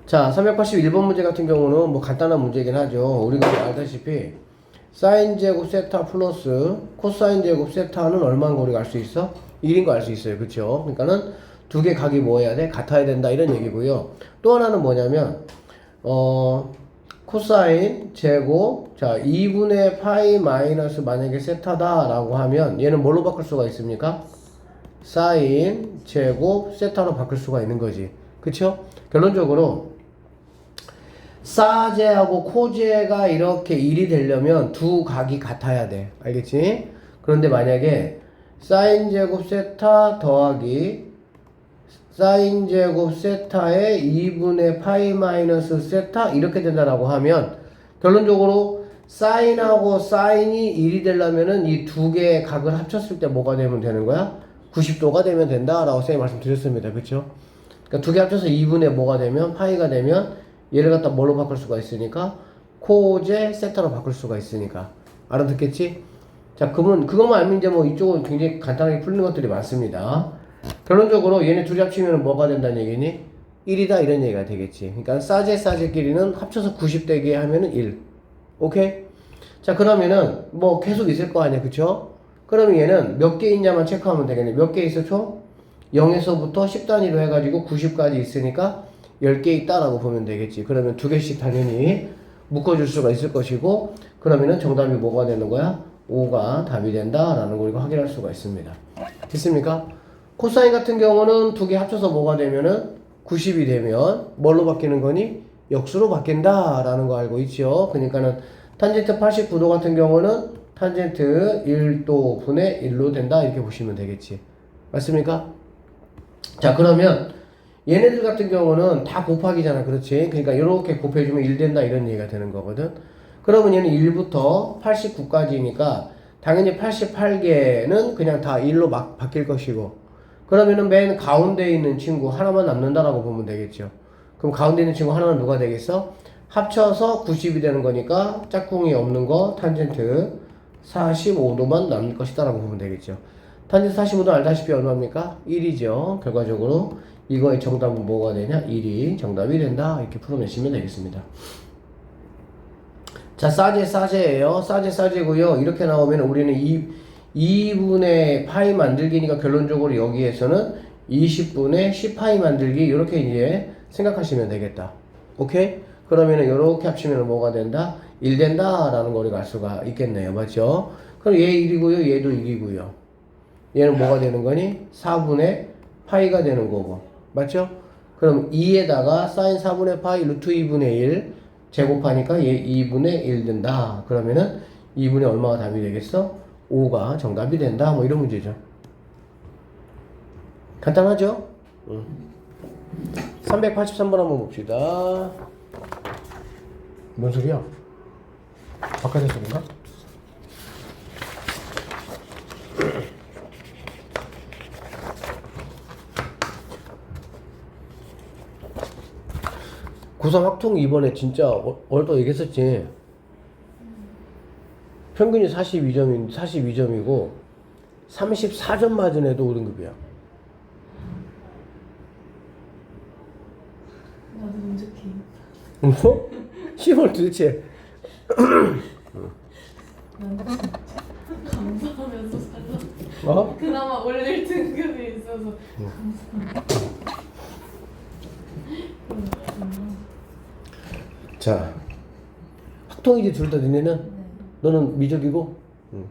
자, 381번 문제 같은 경우는 뭐 간단한 문제이긴 하죠. 우리가 알다시피 사인 제곱 세타 플러스 코사인 제곱 세타는 얼마인 거 우리가 알 수 있어? 1인 거 알 수 있어요. 그쵸? 그러니까는 두 개 각이 뭐 해야 돼? 같아야 된다 이런 얘기고요. 또 하나는 뭐냐면 코사인 제곱 자 2분의 파이 마이너스 만약에 세타다 라고 하면 얘는 뭘로 바꿀 수가 있습니까? 사인 제곱 세타로 바꿀 수가 있는 거지. 그쵸? 결론적으로 사제하고 코제가 이렇게 1이 되려면 두 각이 같아야 돼. 알겠지? 그런데 만약에 사인 제곱 세타 더하기 사인 제곱 세타의 2분의 파이 마이너스 세타 이렇게 된다라고 하면 결론적으로 사인하고 사인이 1이 되려면은 이 두 개의 각을 합쳤을 때 뭐가 되면 되는 거야? 90도가 되면 된다라고 선생님 말씀드렸습니다. 그쵸? 그러니까 두 개 합쳐서 2분의 뭐가 되면 파이가 되면 얘를 갖다 뭘로 바꿀 수가 있으니까 코제 세타로 바꿀 수가 있으니까 알아듣겠지? 자 그러면 그것만 알면 이제 뭐 이쪽은 굉장히 간단하게 풀리는 것들이 많습니다. 결론적으로 얘네 둘이 합치면 뭐가 된다는 얘기니? 1이다 이런 얘기가 되겠지. 그러니까 사제끼리는 합쳐서 90 되게 하면은 1. 오케이? 자 그러면은 뭐 계속 있을 거 아니야. 그쵸? 그러면 얘는 몇 개 있냐만 체크하면 되겠네. 몇 개 있어 총? 0에서부터 10 단위로 해가지고 90까지 있으니까 10개 있다라고 보면 되겠지. 그러면 두 개씩 당연히 묶어줄 수가 있을 것이고 그러면은 정답이 뭐가 되는 거야? 5가 답이 된다라는 걸 확인할 수가 있습니다. 됐습니까? 코사인 같은 경우는 두 개 합쳐서 뭐가 되면은 90이 되면 뭘로 바뀌는 거니? 역수로 바뀐다라는 거 알고 있죠. 그러니까는 탄젠트 89도 같은 경우는 탄젠트 1도 분의 1로 된다 이렇게 보시면 되겠지. 맞습니까? 자 그러면 얘네들 같은 경우는 다 곱하기잖아. 그렇지? 그러니까 이렇게 곱해주면 1 된다 이런 얘기가 되는 거거든. 그러면 얘는 1부터 89까지니까 당연히 88개는 그냥 다 1로 막 바뀔 것이고 그러면은 맨 가운데 있는 친구 하나만 남는다라고 보면 되겠죠. 그럼 가운데 있는 친구 하나는 누가 되겠어? 합쳐서 90이 되는 거니까 짝꿍이 없는 거 탄젠트 45도만 남을 것이다 라고 보면 되겠죠. 탄젠트 45도 알다시피 얼마입니까? 1이죠. 결과적으로 이거의 정답은 뭐가 되냐? 1이 정답이 된다. 이렇게 풀어내시면 되겠습니다. 자, 사제예요. 사제고요. 이렇게 나오면 우리는 2분의 파이 만들기니까 결론적으로 여기에서는 20분의 10파이 만들기 이렇게 이제 생각하시면 되겠다. 오케이? 그러면은 이렇게 합치면 뭐가 된다? 1 된다라는 걸 알 수가 있겠네요. 맞죠? 그럼 얘 1이고요. 얘도 1이고요. 얘는 뭐가 되는 거니? 4분의 파이가 되는 거고. 맞죠? 그럼 2에다가 사인 4분의 파이 루트 2분의 1 제곱하니까 얘 2분의 1 된다. 그러면은 2분의 얼마가 답이 되겠어? 5가 정답이 된다. 뭐 이런 문제죠. 간단하죠? 383번 한번 봅시다. 뭔 소리야? 바깥에서 그런가? 고3 확통 이번에 진짜 얼도 얘기했었지. 평균이 42점이고 34점 맞은 애도 5등급이야. 나도 문제해. 뭐? 10월 도대체 난 감사하면서 살아. 어? 그나마 올릴 등급이 있어서 감사합니다. 자, 학통이지 둘 다 니네는? 네. 너는 미적이고? 응.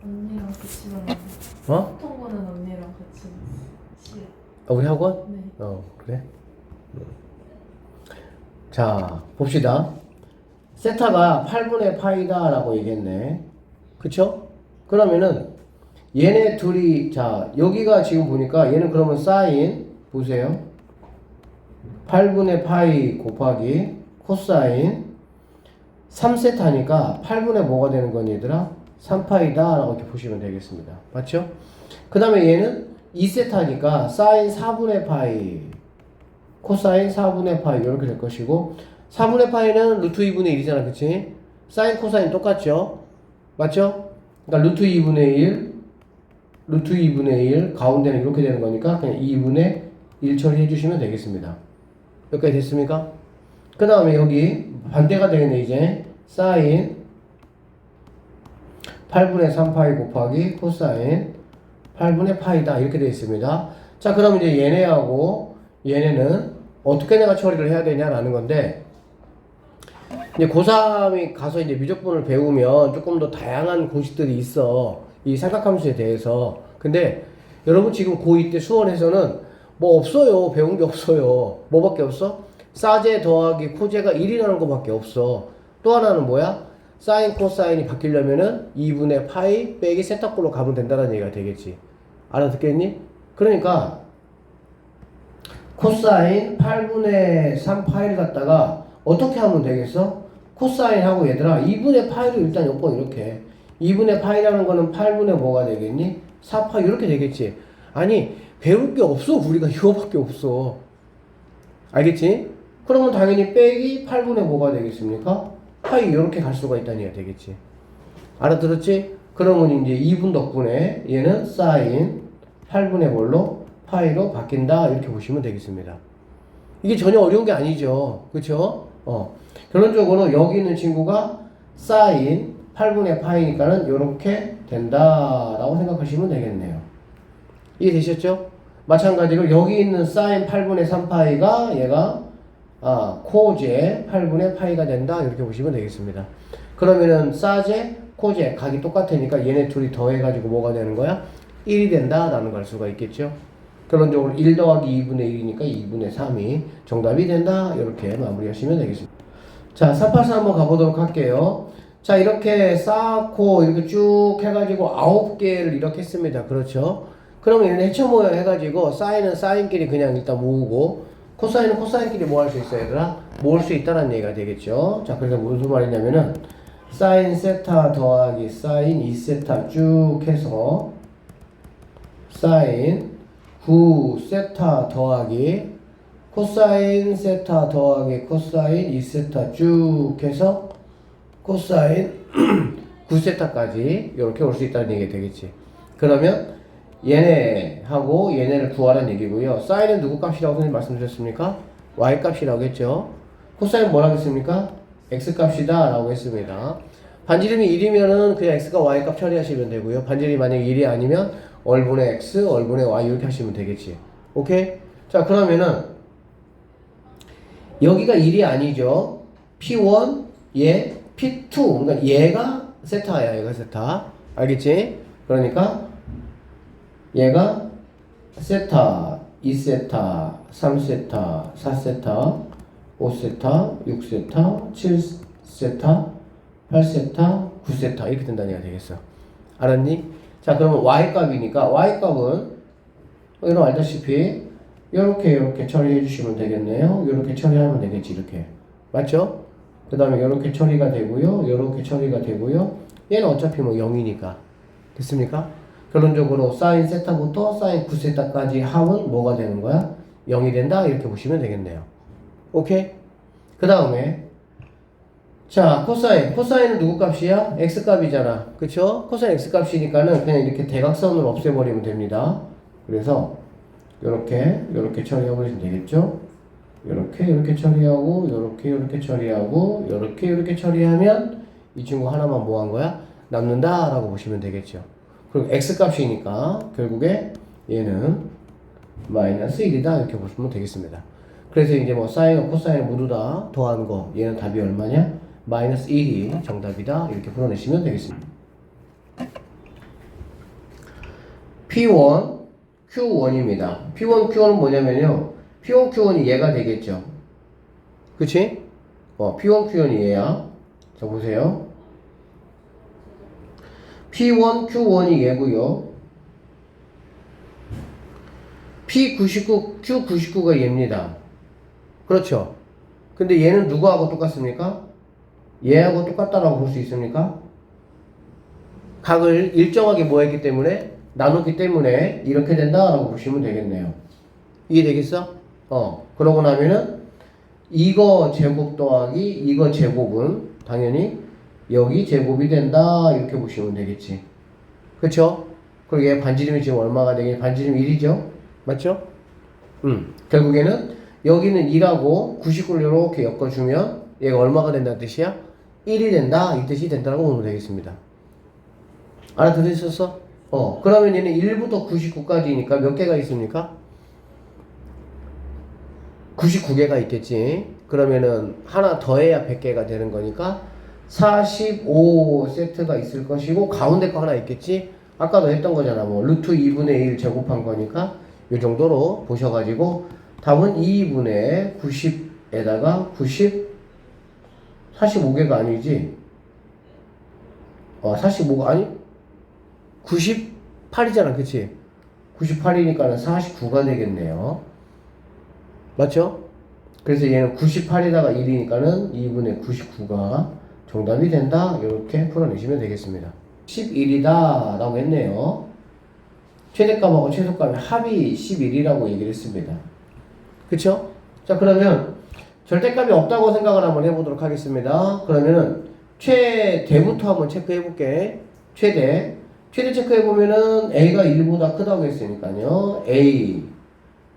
언니랑 같이 봤는데 어? 통보는 언니랑 같이 봤어요. 우리 학원? 네. 그래? 자, 봅시다. 세타가 8분의 파이다 라고 얘기했네. 그쵸? 그러면은 얘네 둘이 자 여기가 지금 보니까 얘는 그러면 사인 보세요. 8분의 파이 곱하기 코사인 3세타니까 8분의 뭐가 되는 거니 얘들아? 3파이다 라고 이렇게 보시면 되겠습니다. 맞죠? 그 다음에 얘는 2세타니까 사인 4분의 파이 코사인 4분의 파이 이렇게 될 것이고 4분의 파이는 루트 2분의 1이잖아. 그치? 사인 코사인 똑같죠? 맞죠? 그러니까 루트 2분의 1 가운데는 이렇게 되는 거니까 그냥 2분의 1 처리해 주시면 되겠습니다. 여기까지 됐습니까? 그 다음에 여기 반대가 되겠네 이제. 사인 8분의 3파이 곱하기 코사인 8분의 파이다 이렇게 되어 있습니다. 자 그럼 이제 얘네하고 얘네는 어떻게 내가 처리를 해야 되냐라는 건데, 이제 고3이 가서 이제 미적분을 배우면 조금 더 다양한 공식들이 있어. 이 삼각함수에 대해서. 근데 여러분 지금 고2 때 수원에서는 뭐 없어요. 배운 게 없어요. 뭐밖에 없어? 사제 더하기 코제가 1이라는 거밖에 없어. 또 하나는 뭐야? 사인 코사인이 바뀌려면은 2분의 파이 빼기 세타꼴로 가면 된다는 얘기가 되겠지. 알아듣겠니? 그러니까 코사인 8분의 3파이를 갖다가 어떻게 하면 되겠어? 코사인하고 얘들아 2분의 파이로 일단 엮어. 이렇게 2분의 파이라는 거는 8분의 뭐가 되겠니? 4파이 이렇게 되겠지. 아니 배울 게 없어. 우리가 이거밖에 없어. 알겠지? 그러면 당연히 빼기 8분의 뭐가 되겠습니까? 파이 이렇게 갈 수가 있다는 얘기가 되겠지. 알아들었지? 그러면 이제 2분 덕분에 얘는 사인 8분의 뭘로? 파이로 바뀐다 이렇게 보시면 되겠습니다. 이게 전혀 어려운 게 아니죠. 그쵸? 결론적으로 여기 있는 친구가 사인 8분의 파이니까는 이렇게 된다라고 생각하시면 되겠네요. 이해되셨죠? 마찬가지로 여기 있는 사인 8분의 3파이가 얘가 코제 8분의 파이가 된다 이렇게 보시면 되겠습니다. 그러면은 사제, 코제 각이 똑같으니까 얘네 둘이 더해가지고 뭐가 되는 거야? 1이 된다라는 걸 알 수가 있겠죠. 결론적으로 1 더하기 2분의 1이니까 2분의 3이 정답이 된다 이렇게 마무리하시면 되겠습니다. 자 3파서 한번 가보도록 할게요. 자 이렇게 쌓고 이렇게 쭉 해가지고 9개를 이렇게 했습니다. 그렇죠? 그러면 얘는 해쳐 모여 해가지고 사인은 사인끼리 그냥 일단 모으고 코사인은 코사인끼리 뭐 할 수 있어요 얘들아? 모을 수 있다는 얘기가 되겠죠. 자 그래서 무슨 말이냐면은 사인 세타 더하기 사인 2세타 쭉 해서 사인 9세타 더하기 코사인 세타 더하기 코사인 2세타 쭉 해서 코사인 9세타까지 이렇게 올 수 있다는 얘기가 되겠지. 그러면 얘네하고 얘네를 구하라는 얘기고요. 사인은 누구 값이라고 선생님 말씀드렸습니까? y 값이라고 했죠. 코사인 뭐라고 했습니까? x 값이다 라고 했습니다. 반지름이 1이면은 그냥 x가 y 값 처리하시면 되고요. 반지름이 만약에 1이 아니면 얼분의 x, 얼분의 y 이렇게 하시면 되겠지. 오케이? 자 그러면은 여기가 1이 아니죠. p1, 얘, p2 그러니까 얘가 세타야. 얘가 세타. 알겠지? 그러니까 얘가 세타, 2세타, 3세타, 4세타, 5세타, 6세타, 7세타, 8세타, 9세타 이렇게 된다는 얘기가 되겠어. 알았니? 자 그러면 y값이니까 y값은 여러분 알다시피 이렇게 처리해 주시면 되겠네요. 이렇게 처리하면 되겠지. 이렇게 맞죠? 그 다음에 이렇게 처리가 되고요. 이렇게 처리가 되고요. 얘는 어차피 뭐 0이니까 됐습니까? 결론적으로 사인 세타부터 사인 9세타까지 합은 뭐가 되는 거야? 0이 된다 이렇게 보시면 되겠네요. 오케이? 그 다음에 자 코사인은 누구 값이야? x 값이잖아. 그쵸? 코사인 x 값이니까는 그냥 이렇게 대각선으로 없애버리면 됩니다. 그래서 요렇게 처리해버리시면 되겠죠? 요렇게 처리하고 요렇게 처리하고 요렇게 처리하면 이 친구 하나만 뭐 한 거야? 남는다 라고 보시면 되겠죠. 그리고 x 값이니까 결국에 얘는 마이너스 1이다 이렇게 보시면 되겠습니다. 그래서 이제 뭐 사인과 코사인을 모두 다 더한 거 얘는 답이 얼마냐? 마이너스 1이 정답이다 이렇게 풀어내시면 되겠습니다. P1, Q1입니다. P1, Q1은 뭐냐면요. P1, Q1이 얘가 되겠죠. 그치? P1, Q1이 얘야. 자, 보세요. P1, Q1이 얘고요. P99, Q99가 얘입니다. 그렇죠? 근데 얘는 누구하고 똑같습니까? 얘하고 똑같다라고 볼 수 있습니까? 각을 일정하게 뭐 했기 때문에? 나눴기 때문에 이렇게 된다라고 보시면 되겠네요. 이해되겠어? 그러고 나면은 이거 제곱 더하기 이거 제곱은 당연히 여기 제곱이 된다 이렇게 보시면 되겠지. 그쵸? 그리고 얘 반지름이 지금 얼마가 되겠니? 반지름 1이죠? 맞죠? 결국에는 여기는 2라고 99를 이렇게 엮어주면 얘가 얼마가 된다는 뜻이야? 1이 된다 이 뜻이 된다고 보면 되겠습니다. 알아들으셨어? 그러면 얘는 1부터 99까지니까 몇 개가 있습니까? 99개가 있겠지. 그러면은 하나 더해야 100개가 되는 거니까 45세트가 있을 것이고 가운데 거 하나 있겠지. 아까도 했던 거잖아. 뭐 루트 2분의 1 제곱한 거니까 이 정도로 보셔가지고 답은 2분의 90에다가 45개가 아니지. 45가 아니 98이잖아, 그치? 98이니까는 49가 되겠네요. 맞죠? 그래서 얘는 98에다가 1이니까는 2분의 99가 정답이 된다. 이렇게 풀어내시면 되겠습니다. 11이다 라고 했네요. 최대값하고 최소값의 합이 11이라고 얘기를 했습니다. 그쵸? 자, 그러면 절대값이 없다고 생각을 한번 해보도록 하겠습니다. 그러면은 최대부터 한번 체크해 볼게. 최대 체크해 보면은 A가 1보다 크다고 했으니까요. A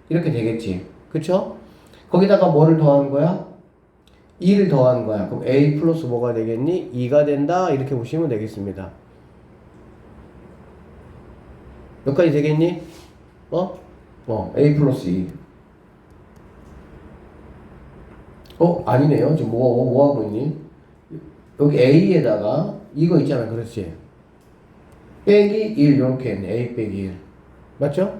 이렇게 되겠지. 그쵸? 거기다가 뭐를 더하는 거야? 2를 더하는 거야. 그럼 A 플러스 뭐가 되겠니? 2가 된다. 이렇게 보시면 되겠습니다. 몇 가지 되겠니? A 플러스 2. 아니네요. 지금 뭐 하고 있니? 여기 A에다가 이거 있잖아. 그렇지? 빼기 1 이렇게 했네. A 빼기 1. 맞죠?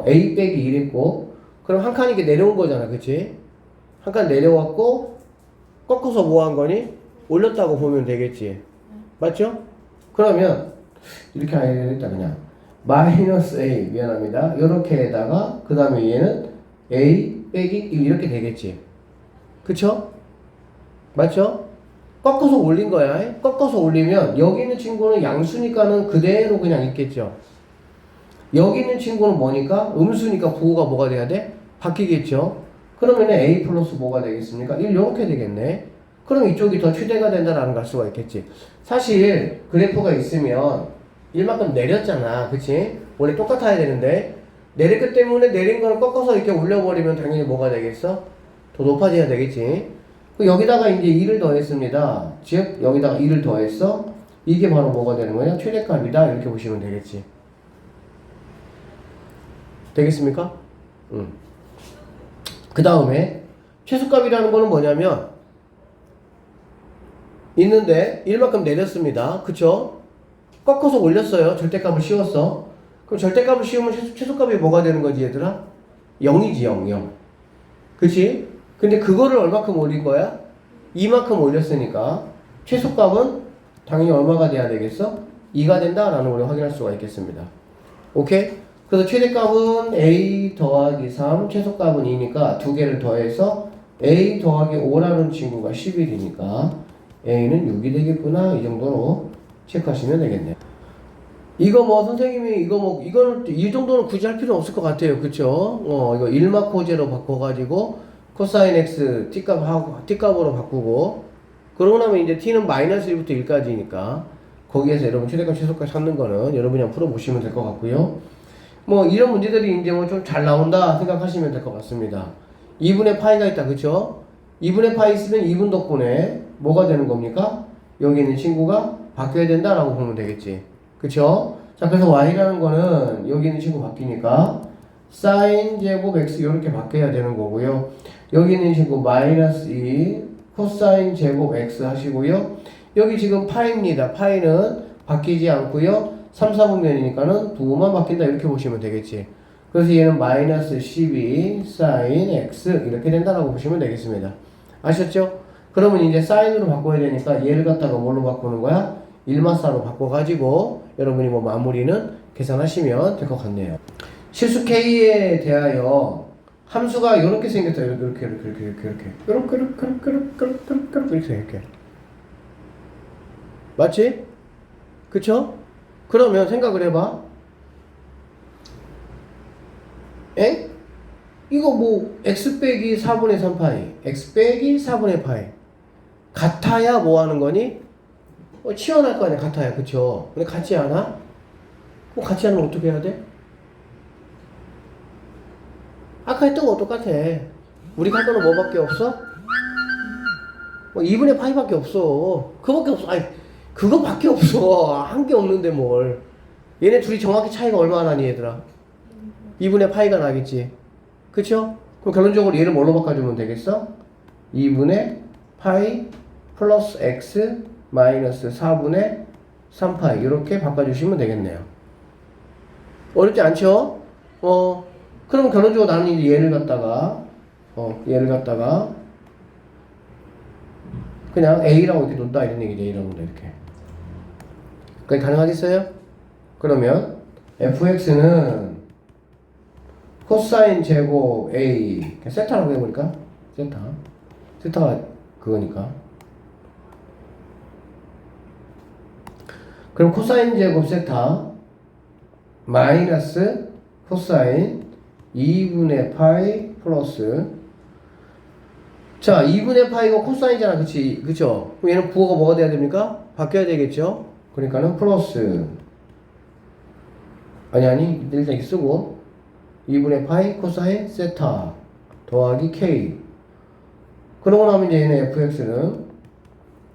A 빼기 1 했고 그럼 한 칸 이렇게 내려온 거잖아. 그치? 한 칸 내려왔고 꺾어서 뭐 한 거니? 올렸다고 보면 되겠지. 맞죠? 그러면 이렇게 해야 되겠다. 그냥 마이너스 A 미안합니다. 이렇게에다가 그 다음에 얘는 A 빼기 1 이렇게 되겠지. 그쵸? 맞죠? 꺾어서 올린 거야. 꺾어서 올리면 여기 있는 친구는 양수니까는 그대로 그냥 있겠죠. 여기 있는 친구는 뭐니까? 음수니까 부호가 뭐가 돼야 돼? 바뀌겠죠. 그러면 A 플러스 뭐가 되겠습니까? 1 이렇게 되겠네. 그럼 이쪽이 더 최대가 된다라는 걸 알 수가 있겠지. 사실 그래프가 있으면 1만큼 내렸잖아. 그치? 원래 똑같아야 되는데 내렸기 때문에 내린 거를 꺾어서 이렇게 올려버리면 당연히 뭐가 되겠어? 더 높아져야 되겠지. 여기다가 이제 2를 더했습니다. 즉 여기다가 2를 더했어. 이게 바로 뭐가 되는 거냐? 최대값이다. 이렇게 보시면 되겠지. 되겠습니까? 그 다음에 최소값이라는 거는 뭐냐면 있는데 1만큼 내렸습니다. 그쵸? 꺾어서 올렸어요. 절대값을 씌웠어. 그럼 절대값을 씌우면 최소값이 뭐가 되는 거지 얘들아? 0이지 0. 그치? 근데 그거를 얼마큼 올린 거야? 이만큼 올렸으니까 최소값은 당연히 얼마가 돼야 되겠어? 2가 된다라는 걸 확인할 수가 있겠습니다. 오케이? 그래서 최대값은 A 더하기 3, 최소값은 2니까 두 개를 더해서 A 더하기 5라는 친구가 11이니까 A는 6이 되겠구나. 이 정도로 체크하시면 되겠네요. 이거 뭐 선생님이 이거는 이 정도는 굳이 할 필요 없을 것 같아요. 그쵸? 이거 1마코제로 바꿔가지고 코사인 x t값으로 바꾸고 그러고 나면 이제 t는 마이너스 1부터 1까지니까 거기에서 여러분 최대값 최소값 찾는 거는 여러분이 한번 풀어보시면 될 것 같고요. 뭐 이런 문제들이 이제 뭐 좀 잘 나온다 생각하시면 될 것 같습니다. 2분의 파이가 있다. 그쵸? 2분의 파이 있으면 2분 덕분에 뭐가 되는 겁니까? 여기 있는 친구가 바뀌어야 된다라고 보면 되겠지. 그쵸? 자, 그래서 y라는 거는 여기 있는 친구 바뀌니까 사인 제곱 x 이렇게 바뀌어야 되는 거고요. 여기 있는 친구 마이너스 2 코사인 제곱 x 하시고요. 여기 지금 파이입니다. 파이는 바뀌지 않고요. 3, 4분면이니까는 부호만 바뀐다 이렇게 보시면 되겠지. 그래서 얘는 마이너스 12 사인 x 이렇게 된다라고 보시면 되겠습니다. 아셨죠? 그러면 이제 사인으로 바꿔야 되니까 얘를 갖다가 뭘로 바꾸는 거야? 1마사로 바꿔가지고 여러분이 뭐 마무리는 계산하시면 될 것 같네요. 실수 K에 대하여 함수가 이렇게 생겼다. 이렇게 생겼게. 맞지? 그쵸? 그러면 생각을 해봐. 이거 뭐 x 빼기 4분의 3파이 x 빼기 4분의 파이 같아야 뭐 하는 거니? 치환할 거 아니야. 같아야. 그쵸? 근데 같지 않아? 그럼 같지 않으면 어떻게 해야 돼? 아까 했던 거 똑같아. 우리 할 거는 뭐밖에 없어? 뭐 2분의 파이밖에 없어. 그거밖에 없어. 아니 그거밖에 없어. 한 게 없는데 뭘. 얘네 둘이 정확히 차이가 얼마나 나니 얘들아? 2분의 파이가 나겠지. 그쵸? 그럼 결론적으로 얘를 뭘로 바꿔주면 되겠어? 2분의 파이 플러스 x 마이너스 4분의 3파이 이렇게 바꿔주시면 되겠네요. 어렵지 않죠? 그러면 결론적으로 나는 이제 얘를 갖다가 그냥 a라고 이렇게 놓다 이런 얘기죠. a라고 놓다 이렇게. 그게 가능하겠어요? 그러면 fx는 코사인 제곱 a 세타라고 해보니까 세타가 그거니까. 그럼 코사인 제곱 세타 마이너스 코사인 2분의 파이 플러스 자 2분의 파이가 코사인이잖아. 그치? 그쵸? 그럼 얘는 부호가 뭐가 돼야 됩니까? 바뀌어야 되겠죠? 그러니까는 플러스 아니 일단 이렇게 쓰고 2분의 파이 코사인 세타 더하기 k 그러고 나면 이제 얘는 fx는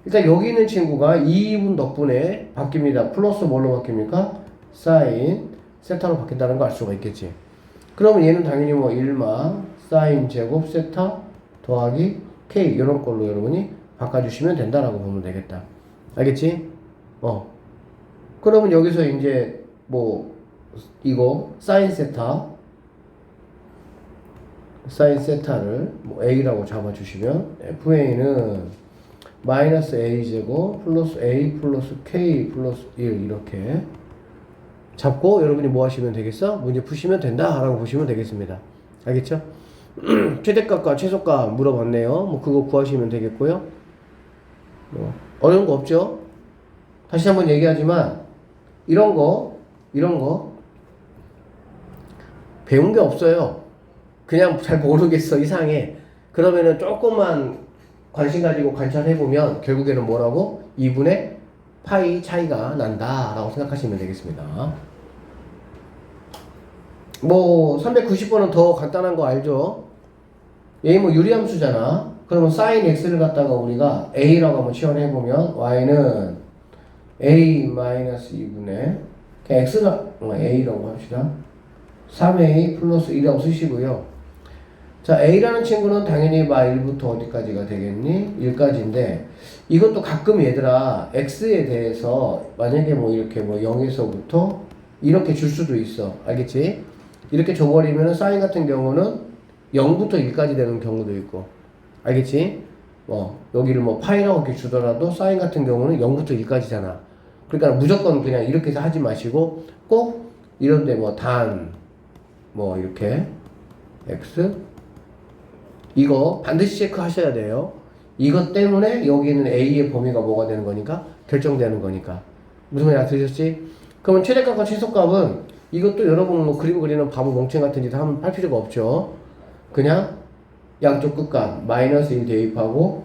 일단 여기 있는 친구가 2분 덕분에 바뀝니다. 플러스 뭘로 바뀝니까? 사인 세타로 바뀐다는 거 알 수가 있겠지. 그러면 얘는 당연히 뭐 1마 사인 제곱 세타 더하기 k 이런 걸로 여러분이 바꿔주시면 된다라고 보면 되겠다. 알겠지? 그러면 여기서 이제 뭐 이거 사인 세타를 뭐 a라고 잡아주시면 fa는 마이너스 a제곱 플러스 a 플러스 k 플러스 1 이렇게 잡고 여러분이 뭐 하시면 되겠어? 문제 푸시면 된다 라고 보시면 되겠습니다. 알겠죠? 최대값과 최소값 물어봤네요. 뭐 그거 구하시면 되겠고요. 어려운 거 없죠? 다시 한번 얘기하지만 이런 거 배운 게 없어요. 그냥 잘 모르겠어 이상해. 그러면은 조금만 관심 가지고 관찰해보면 결국에는 뭐라고? 2분의 파이 차이가 난다 라고 생각하시면 되겠습니다. 뭐 390번은 더 간단한 거 알죠? 얘 뭐 유리함수잖아. 그러면 sin x를 갖다가 우리가 a라고 한번 치환해보면 y는 a-2분의 그냥 x가 a라고 합시다. 3a 플러스 1이라고 쓰시고요. 자, a라는 친구는 당연히 막 1부터 어디까지가 되겠니? 1까지인데 이것도 가끔 얘들아 x에 대해서 만약에 뭐 이렇게 뭐 0에서부터 이렇게 줄 수도 있어. 알겠지? 이렇게 줘버리면은 사인 같은 경우는 0부터 1까지 되는 경우도 있고. 알겠지? 여기를 뭐 파이라고 이렇게 주더라도 사인 같은 경우는 0부터 1까지잖아. 그러니까 무조건 그냥 이렇게 해서 하지 마시고 꼭 이런데 뭐 이렇게 x 이거 반드시 체크하셔야 돼요. 이것 때문에 여기는 a의 범위가 뭐가 되는 거니까 결정되는 거니까. 무슨 말인지 들으셨지? 그러면 최대값과 최소값은 이것도 여러분 뭐 그림 그리는 바보 멍청 같은 짓 하면 할 필요가 없죠. 그냥 양쪽 끝값 마이너스 1 대입하고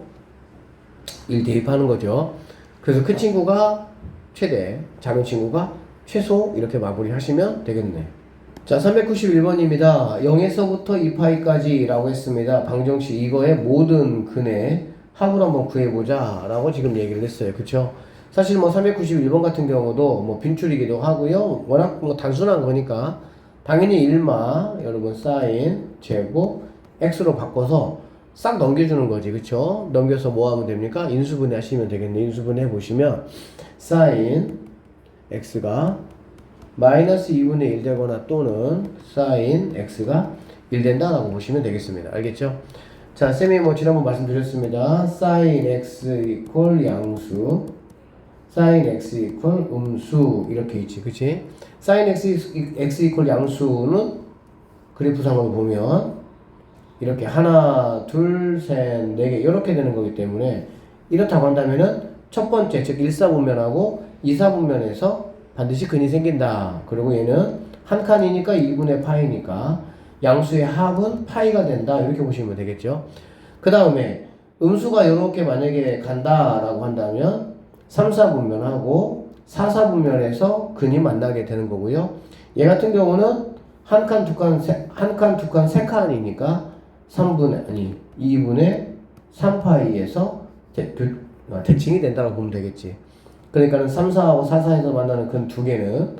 1 대입하는 거죠. 그래서 큰 친구가 최대, 작은 친구가 최소 이렇게 마무리 하시면 되겠네. 자, 391번입니다. 0에서부터 2파이까지 라고 했습니다. 방정식 이거의 모든 근의 합을 한번 구해보자 라고 지금 얘기를 했어요. 그쵸? 사실 뭐 391번 같은 경우도 뭐 빈출이기도 하고요. 워낙 뭐 단순한 거니까 당연히 1마 여러분 사인 제곱 x로 바꿔서 싹 넘겨주는 거지. 그쵸? 넘겨서 뭐 하면 됩니까? 인수분해 하시면 되겠네. 인수분해 해보시면 사인 x가 마이너스 2분의 1 되거나 또는 사인 x가 1 된다라고 보시면 되겠습니다. 알겠죠? 자, 쌤이 뭐 지난번 말씀드렸습니다. 사인 x 이퀄 양수, 사인 x 이퀄 음수 이렇게 있지, 그치? 사인 x 이퀄 양수는 그래프상으로 보면 이렇게 하나, 둘, 셋, 네 개 이렇게 되는 거기 때문에 이렇다고 한다면은 첫 번째 즉 1사분면하고 2사분면에서 반드시 근이 생긴다. 그리고 얘는 한 칸이니까 2분의 파이니까 양수의 합은 파이가 된다. 이렇게 보시면 되겠죠. 그 다음에 음수가 이렇게 만약에 간다라고 한다면 3사분면하고 4사분면에서 근이 만나게 되는 거고요. 얘 같은 경우는 한 칸, 두 칸, 세 칸이니까 3분의 2분의 3파이에서 대칭이 된다고 보면 되겠지. 그러니까는 3, 4하고 4, 4에서 만나는 근 두 개는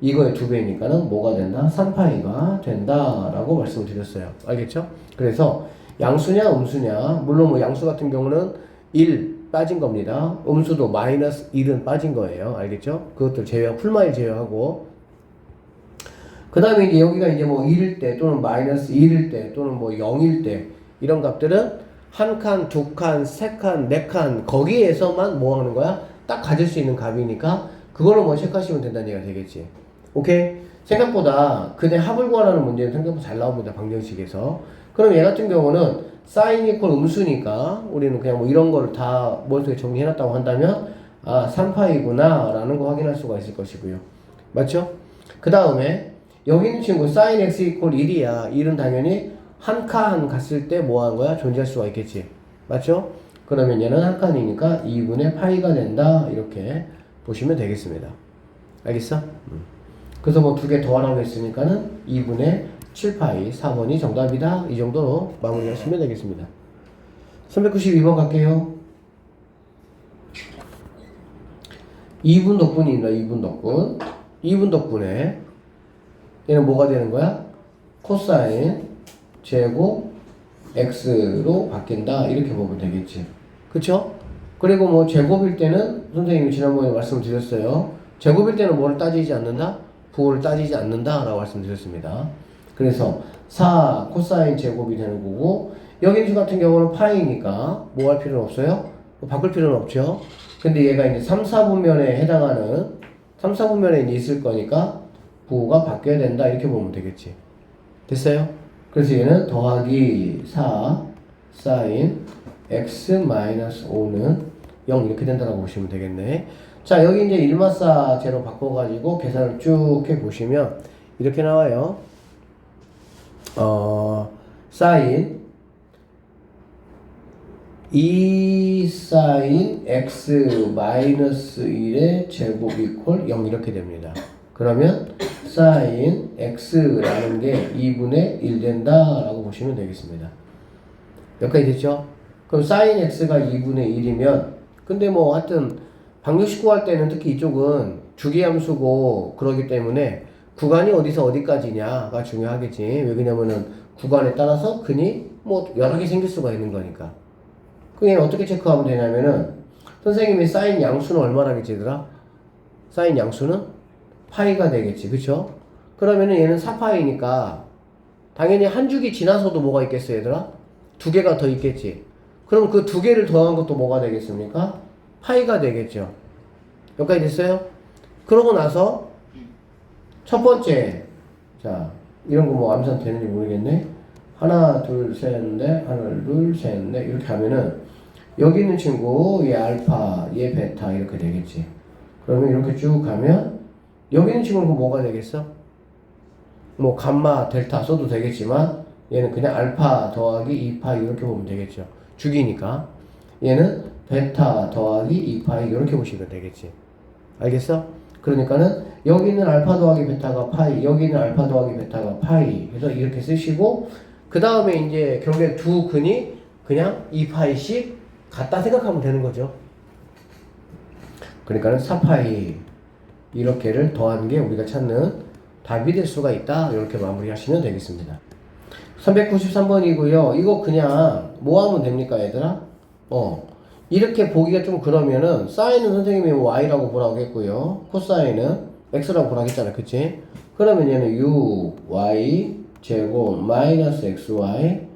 이거의 두 배니까는 뭐가 된다? 3파이가 된다라고 말씀을 드렸어요. 알겠죠? 그래서 양수냐 음수냐, 물론 뭐 양수 같은 경우는 1 빠진 겁니다. 음수도 마이너스 1은 빠진 거예요. 알겠죠? 그것들 제외하고 풀마일 제외하고, 그 다음에 이제 여기가 이제 뭐 1일 때 또는 마이너스 1일 때 또는 뭐 0일 때 이런 값들은 한 칸, 두 칸, 세 칸, 네 칸 거기에서만 뭐 하는 거야? 딱 가질 수 있는 값이니까 그걸로 뭐 체크하시면 된다는 얘기가 되겠지. 오케이? 생각보다 근의 합을 구하라는 문제는 생각보다 잘 나옵니다. 방정식에서. 그럼 얘 같은 경우는 사인 이퀄 음수니까 우리는 그냥 뭐 이런 거를 다 머릿속에 정리해놨다고 한다면 아 3파이구나 라는 거 확인할 수가 있을 것이고요. 맞죠? 그 다음에 여기 있는 친구 sin x 이퀄 1이야. 1은 당연히 한 칸 갔을 때 뭐 하는 거야? 존재할 수가 있겠지. 맞죠? 그러면 얘는 한 칸이니까 2분의 파이가 된다. 이렇게 보시면 되겠습니다. 알겠어? 그래서 뭐 두 개 더하라고 했으니까는 2분의 7파이 4번이 정답이다. 이 정도로 마무리 하시면 되겠습니다. 392번 갈게요. 2분 덕분입니다. 2분 덕분. 2분 덕분에 얘는 뭐가 되는 거야? 코사인 제곱 x로 바뀐다. 이렇게 보면 되겠지. 그쵸? 그리고 뭐 제곱일 때는 선생님이 지난번에 말씀을 드렸어요. 제곱일 때는 뭐를 따지지 않는다? 부호를 따지지 않는다 라고 말씀드렸습니다. 그래서 4 코사인 제곱이 되는 거고, 여기 같은 경우는 파이니까 뭐 할 필요는 없어요? 뭐 바꿀 필요는 없죠. 근데 얘가 이제 3, 4분면에 해당하는 3, 4분면에 있을 거니까 부호가 바뀌어야 된다. 이렇게 보면 되겠지. 됐어요? 그래서 얘는 더하기 4 사인 x-5는 0 이렇게 된다고 보시면 되겠네. 자, 여기 이제 1마사제로 바꿔가지고 계산을 쭉 해보시면 이렇게 나와요. 사인 2 사인 x 마이너스 1의 제곱 이퀄 0 이렇게 됩니다. 그러면 사인 x라는 게 2분의 1 된다라고 보시면 되겠습니다. 여기까지 됐죠? 그럼 사인 x가 2분의 1이면, 근데 뭐 하여튼 방정식 구할 때는 특히 이쪽은 주기함수고 그러기 때문에 구간이 어디서 어디까지냐가 중요하겠지. 왜 그러냐면은 구간에 따라서 근이 뭐 여러 개 생길 수가 있는 거니까. 그게 어떻게 체크하면 되냐면은 선생님이 사인 양수는 얼마라겠지 얘들아? 사인 양수는 파이가 되겠지. 그쵸? 그러면은 얘는 4파이니까 당연히 한 주기 지나서도 뭐가 있겠어 얘들아? 두 개가 더 있겠지. 그럼 그 두 개를 더한 것도 뭐가 되겠습니까? 파이가 되겠죠. 여기까지 됐어요? 그러고 나서 첫 번째, 자 이런 거 뭐 암산 되는지 모르겠네. 하나 둘 셋 넷, 하나 둘 셋 넷 이렇게 하면은 여기 있는 친구 얘 알파 얘 베타 이렇게 되겠지. 그러면 이렇게 쭉 가면 여기 있는 친구는 뭐가 되겠어? 뭐 감마 델타 써도 되겠지만 얘는 그냥 알파 더하기 2파이 이렇게 보면 되겠죠. 주기니까. 얘는 베타 더하기 2파이 이렇게 보시면 되겠지. 알겠어? 그러니까는 여기 있는 알파 더하기 베타가 파이, 여기 있는 알파 더하기 베타가 파이 해서 이렇게 쓰시고, 그 다음에 이제 결국에 두 근이 그냥 2파이씩 같다 생각하면 되는 거죠. 그러니까는 4파이 이렇게를 더한 게 우리가 찾는 답이 될 수가 있다. 이렇게 마무리하시면 되겠습니다. 393번이고요. 이거 그냥 뭐 하면 됩니까 얘들아? 이렇게 보기가 좀 그러면은 사인은 선생님이 y라고 보라고 했고요. 코사인은 x라고 보라고 했잖아. 그치? 그러면 얘는 6y 제곱 마이너스 xy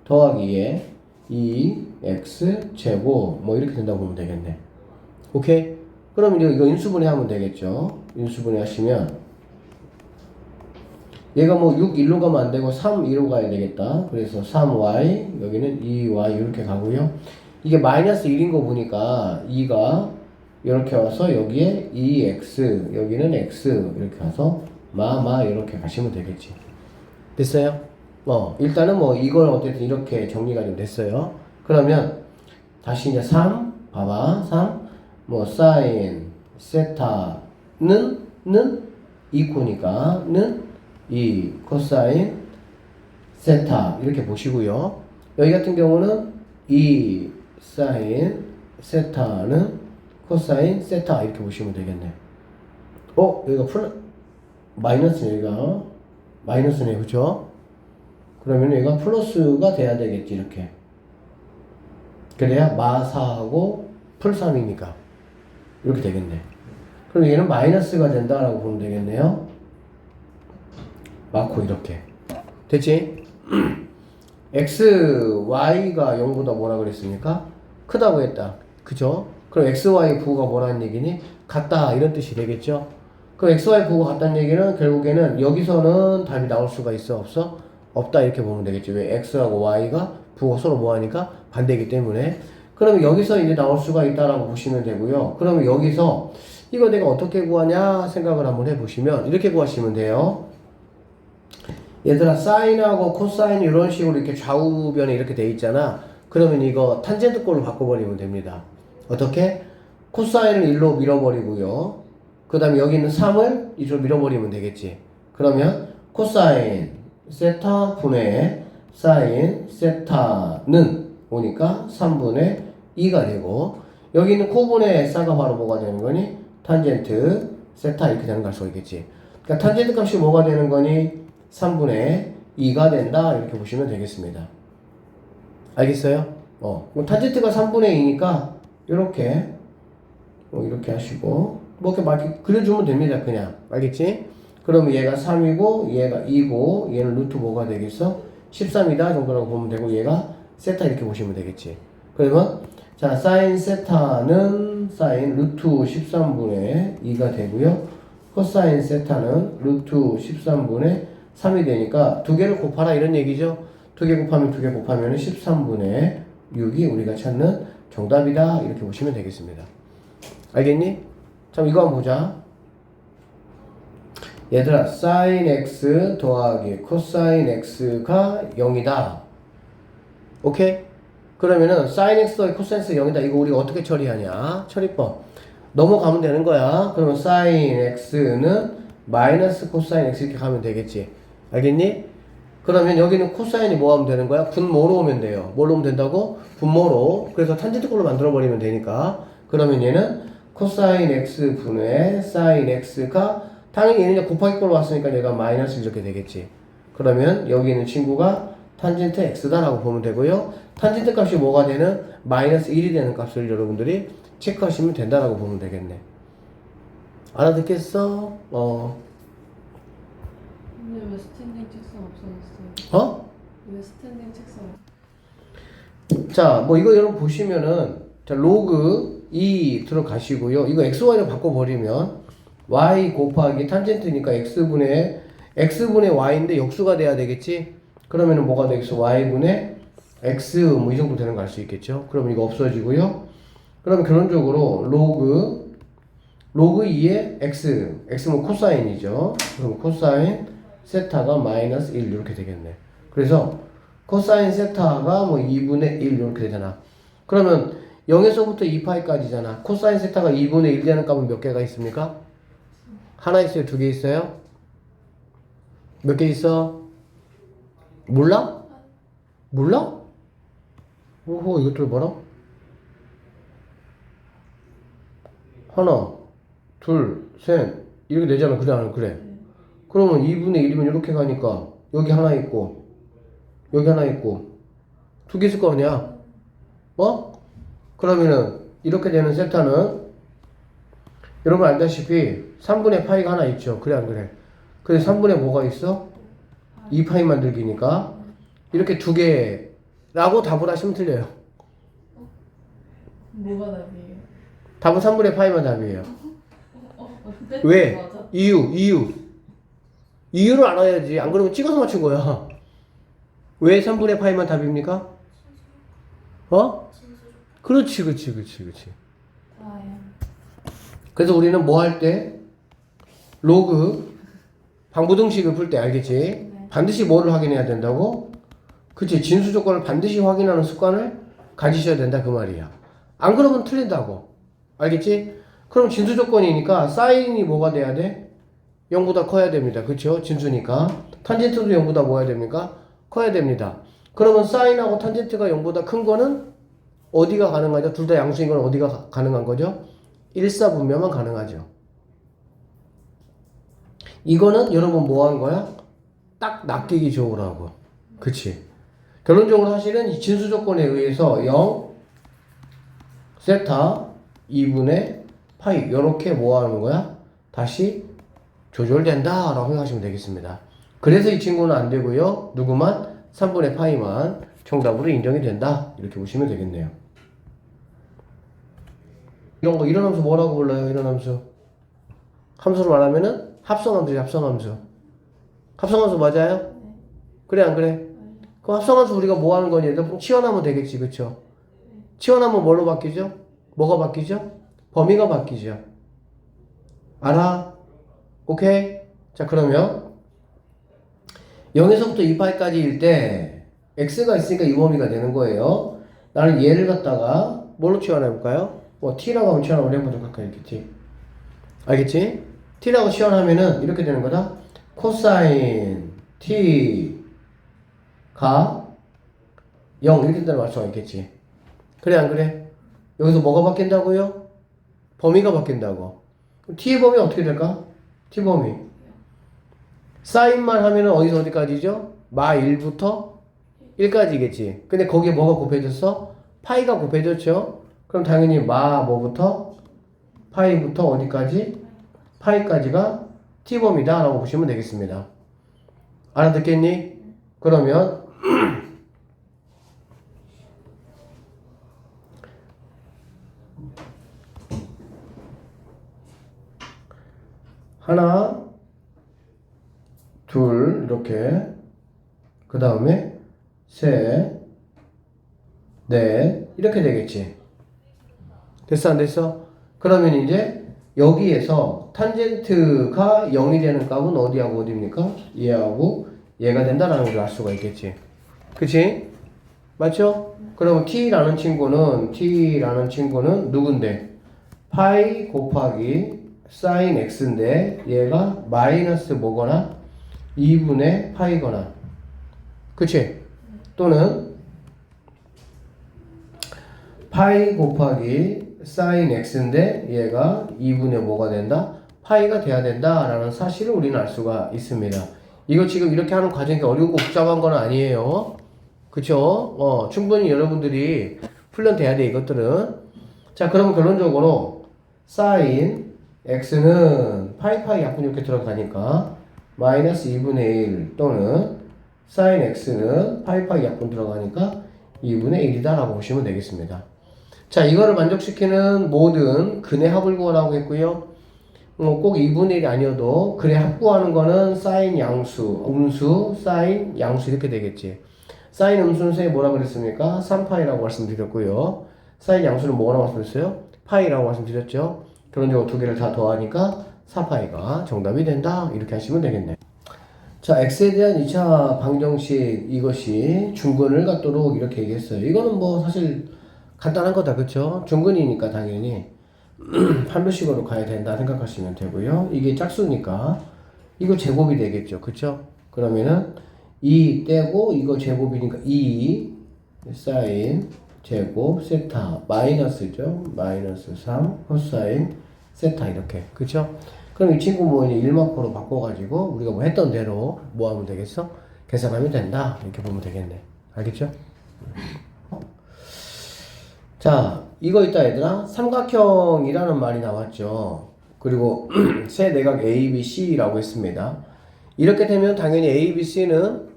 더하기 얘 2x 제곱 뭐 이렇게 된다고 보면 되겠네. 오케이? 그러면 이거 인수분해 하면 되겠죠. 인수분해 하시면 얘가 뭐 6, 1로 가면 안 되고 3, 2로 가야 되겠다. 그래서 3y, 여기는 2y 이렇게 가고요. 이게 마이너스 1인 거 보니까 2가 이렇게 와서 여기에 2x, 여기는 x 이렇게 가서 이렇게 가시면 되겠지. 됐어요? 일단은 뭐 이걸 어쨌든 이렇게 정리가 좀 됐어요. 그러면 다시 이제 3, 봐봐. 3, 뭐 사인 세타는 2코니까 는 2 코사인 세타 이렇게 보시고요. 여기 같은 경우는 이 사인 세타는 코사인 세타 이렇게 보시면 되겠네. 여기가 마이너스네. 여기가 마이너스네. 그죠? 그러면 여기가 플러스가 돼야 되겠지. 이렇게. 그래야 마사하고 풀3이니까 이렇게 되겠네. 그럼 얘는 마이너스가 된다라고 보면 되겠네요. 맞고 이렇게 됐지? x, y가 0보다 뭐라 그랬습니까? 크다고 했다. 그죠? 그럼 x, y 부호가 뭐라는 얘기니? 같다 이런 뜻이 되겠죠? 그럼 x, y 부호가 같다는 얘기는 결국에는 여기서는 답이 나올 수가 있어? 없어? 없다 이렇게 보면 되겠죠. 왜? x하고 y가 부호가 서로 뭐하니까? 반대이기 때문에. 그러면 여기서 이제 나올 수가 있다라고 보시면 되고요. 그러면 여기서 이거 내가 어떻게 구하냐 생각을 한번 해보시면 이렇게 구하시면 돼요. 얘들아 사인하고 코사인 이런 식으로 이렇게 좌우변에 이렇게 돼 있잖아. 그러면 이거 탄젠트 꼴로 바꿔버리면 됩니다. 어떻게? 코사인을 1로 밀어버리고요. 그 다음에 여기 있는 3을 이쪽으로 밀어버리면 되겠지. 그러면 코사인 세타 분의 사인 세타는 오니까 3분의 2가 되고 여기 있는 코분의 S가 바로 뭐가 되는 거니? 탄젠트 세타 이렇게 되는 걸 알 수 있겠지. 그러니까 탄젠트 값이 뭐가 되는 거니? 3분의 2가 된다 이렇게 보시면 되겠습니다. 알겠어요? 그럼 탄젠트가 3분의 2니까 이렇게 이렇게 하시고 뭐 이렇게 막 그려주면 됩니다. 그냥 알겠지? 그러면 얘가 3이고 얘가 2고 얘는 루트 뭐가 되겠어? 13이다 정도라고 보면 되고 얘가 세타 이렇게 보시면 되겠지. 그러면 자 사인 세타는 사인 루트 13분의 2가 되고요. 코사인 세타는 루트 13분의 3이 되니까 두 개를 곱하라 이런 얘기죠. 두 개 곱하면 13분의 6이 우리가 찾는 정답이다 이렇게 보시면 되겠습니다. 알겠니? 자 이거 한번 보자. 얘들아 sin x 더하기 코사인 x가 0이다. 오케이? 그러면은 sin x 더하기 코사인 x가 0이다. 이거 우리가 어떻게 처리하냐? 처리법 넘어가면 되는 거야. 그러면 sin x는 마이너스 코사인 x 이렇게 가면 되겠지. 알겠니? 그러면 여기는 코사인이 뭐 하면 되는 거야? 분모로 오면 돼요. 뭘로 오면 된다고? 분모로. 그래서 탄젠트꼴로 만들어버리면 되니까. 그러면 얘는 코사인 x 분의 sin x가 당연히 얘는 곱하기꼴로 왔으니까 얘가 마이너스 이렇게 되겠지. 그러면 여기 있는 친구가 탄젠트 x다라고 보면 되고요. 탄젠트 값이 뭐가 되는? 마이너스 1이 되는 값을 여러분들이 체크하시면 된다라고 보면 되겠네. 알아듣겠어? 근데 왜 스탠딩 책상 없어졌어요? 왜 스탠딩 책상? 자, 뭐 이거 여러분 보시면은 자 로그 2 들어가시고요. 이거 xy로 바꿔버리면 y 곱하기 탄젠트니까 x분의 y인데 역수가 돼야 되겠지? 그러면은 뭐가 되겠어? y분의 x 뭐 이 정도 되는 거 알 수 있겠죠? 그러면 이거 없어지고요. 그러면 결론적으로 로그 2의 x는 코사인이죠. 그럼 코사인 세타가 마이너스 1 이렇게 되겠네. 그래서 코사인 세타가 뭐 2분의 1 이렇게 되잖아. 그러면 0에서부터 2파이까지잖아. 코사인 세타가 2분의 1 되는 값은 몇 개가 있습니까? 하나 있어요? 두 개 있어요? 몇 개 있어? 몰라? 몰라? 오호 이것들 봐라. 하나 둘 셋 이렇게 되잖아. 그래 안 그래? 그러면 2분의 1이면 이렇게 가니까 여기 하나 있고 여기 하나 있고 두 개 있을 거 아니야? 그러면은 이렇게 되는 세타는 여러분 알다시피 3분의 파이가 하나 있죠. 그래 안 그래? 그래서 3분의 뭐가 있어? 2파이 만들기니까 이렇게 두 개라고 답을 하시면 틀려요. 뭐가 답이에요? 답은 3분의 파이만 답이에요. 네? 왜? 맞아. 이유를 알아야지. 안 그러면 찍어서 맞춘 거야. 왜 3분의 파이만 답입니까? 그렇지. 다야. 그래서 우리는 뭐 할 때? 로그 방부등식을 풀 때 알겠지? 네. 반드시 뭐를 확인해야 된다고? 그치? 진수 조건을 반드시 확인하는 습관을 가지셔야 된다 그 말이야. 안 그러면 틀린다고. 알겠지? 그럼 진수 조건이니까 사인이 뭐가 돼야 돼? 0보다 커야 됩니다. 그쵸? 진수니까. 탄젠트도 0보다 뭐 해야 됩니까? 커야 됩니다. 그러면 사인하고 탄젠트가 0보다 큰 거는 어디가 가능하죠? 둘 다 양수인 건 어디가 가능한 거죠? 일사분면만 가능하죠. 이거는 여러분 뭐 한 거야? 딱 낚이기 좋으라고. 그치? 결론적으로 사실은 이 진수 조건에 의해서 0, 세타, 2분의 파이 이렇게 뭐 하는 거야? 다시 조절된다 라고 생각하시면 되겠습니다. 그래서 이 친구는 안 되고요. 누구만? 3분의 파이만 정답으로 인정이 된다. 이렇게 보시면 되겠네요. 이런 함수 뭐라고 불러요? 이런 함수. 함수로 말하면은 합성함수지, 합성함수. 합성함수 맞아요? 그래, 안 그래? 그럼 합성함수 우리가 뭐 하는 거니? 그럼 치환하면 되겠지, 그쵸? 치환하면 뭘로 바뀌죠? 뭐가 바뀌죠? 범위가 바뀌죠. 알아? 오케이? 자, 그러면 0에서부터 2파이까지일 때 x가 있으니까 이 범위가 되는 거예요. 나는 얘를 갖다가 뭘로 치환해볼까요? 뭐 t라고 하면 치환하면 해보도록 할까요? 이렇게 t. 알겠지? t라고 치환하면은 이렇게 되는 거다. 코사인 t가 0 이렇게 된다는 말 수가 있겠지. 그래, 안 그래? 여기서 뭐가 바뀐다고요? 범위가 바뀐다고. 그럼 t의 범위 어떻게 될까? t 범위. 사인만 하면은 어디서 어디까지죠? 마 1부터 1까지겠지. 근데 거기에 뭐가 곱해졌어? 파이가 곱해졌죠? 그럼 당연히 마 뭐부터? 파이부터 어디까지? 파이까지가 t범위다 라고 보시면 되겠습니다. 알아듣겠니? 그러면 하나, 둘, 이렇게. 그 다음에 셋, 넷, 이렇게 되겠지. 됐어, 안 됐어? 그러면 이제 여기에서 탄젠트가 0이 되는 값은 어디하고 어디입니까? 얘하고 얘가 된다라는 걸 알 수가 있겠지. 그치? 맞죠? 그러면 t라는 친구는 누군데? 파이 곱하기 사인 x인데 얘가 마이너스 뭐거나 2분의 파이거나. 그치? 또는 파이 곱하기 사인 x인데 얘가 2분의 뭐가 된다? 파이가 돼야 된다 라는 사실을 우리는 알 수가 있습니다. 이거 지금 이렇게 하는 과정이 어렵고 복잡한 건 아니에요. 그쵸? 충분히 여러분들이 훈련돼야 돼 이것들은. 자, 그러면 결론적으로 사인 x는 파이 약분 이렇게 들어가니까 마이너스 2분의 1 또는 사인 x는 파이 약분 들어가니까 2분의 1이다 라고 보시면 되겠습니다. 자, 이거를 만족시키는 모든 근의 합을 구하라고 했고요. 꼭 2분의 1이 아니어도 근의 합 구하는 거는 사인 양수, 음수, 사인 양수 이렇게 되겠지. 사인 음수는 쌤이 뭐라고 그랬습니까? 3파이라고 말씀드렸고요. 사인 양수는 뭐라고 말씀드렸어요? 파이라고 말씀드렸죠. 결론적으로 두 개를 다 더하니까 4파이가 정답이 된다. 이렇게 하시면 되겠네요. 자, x에 대한 2차 방정식 이것이 중근을 갖도록 이렇게 얘기했어요. 이거는 뭐 사실 간단한 거다. 그쵸? 중근이니까 당연히 판별식으로 가야 된다 생각하시면 되고요. 이게 짝수니까 이거 제곱이 되겠죠. 그쵸? 그러면은 2 떼고 이거 제곱이니까 2 사인 제곱 세타 마이너스죠. 마이너스 3 코사인 세타 이렇게. 그쵸? 그럼 이 친구 뭐 이제 1마포로 바꿔가지고 우리가 뭐 했던 대로 뭐 하면 되겠어? 계산하면 된다. 이렇게 보면 되겠네. 알겠죠? 자, 이거 있다 얘들아. 삼각형이라는 말이 나왔죠. 그리고 세 내각 A, B, C라고 했습니다. 이렇게 되면 당연히 A, B, C는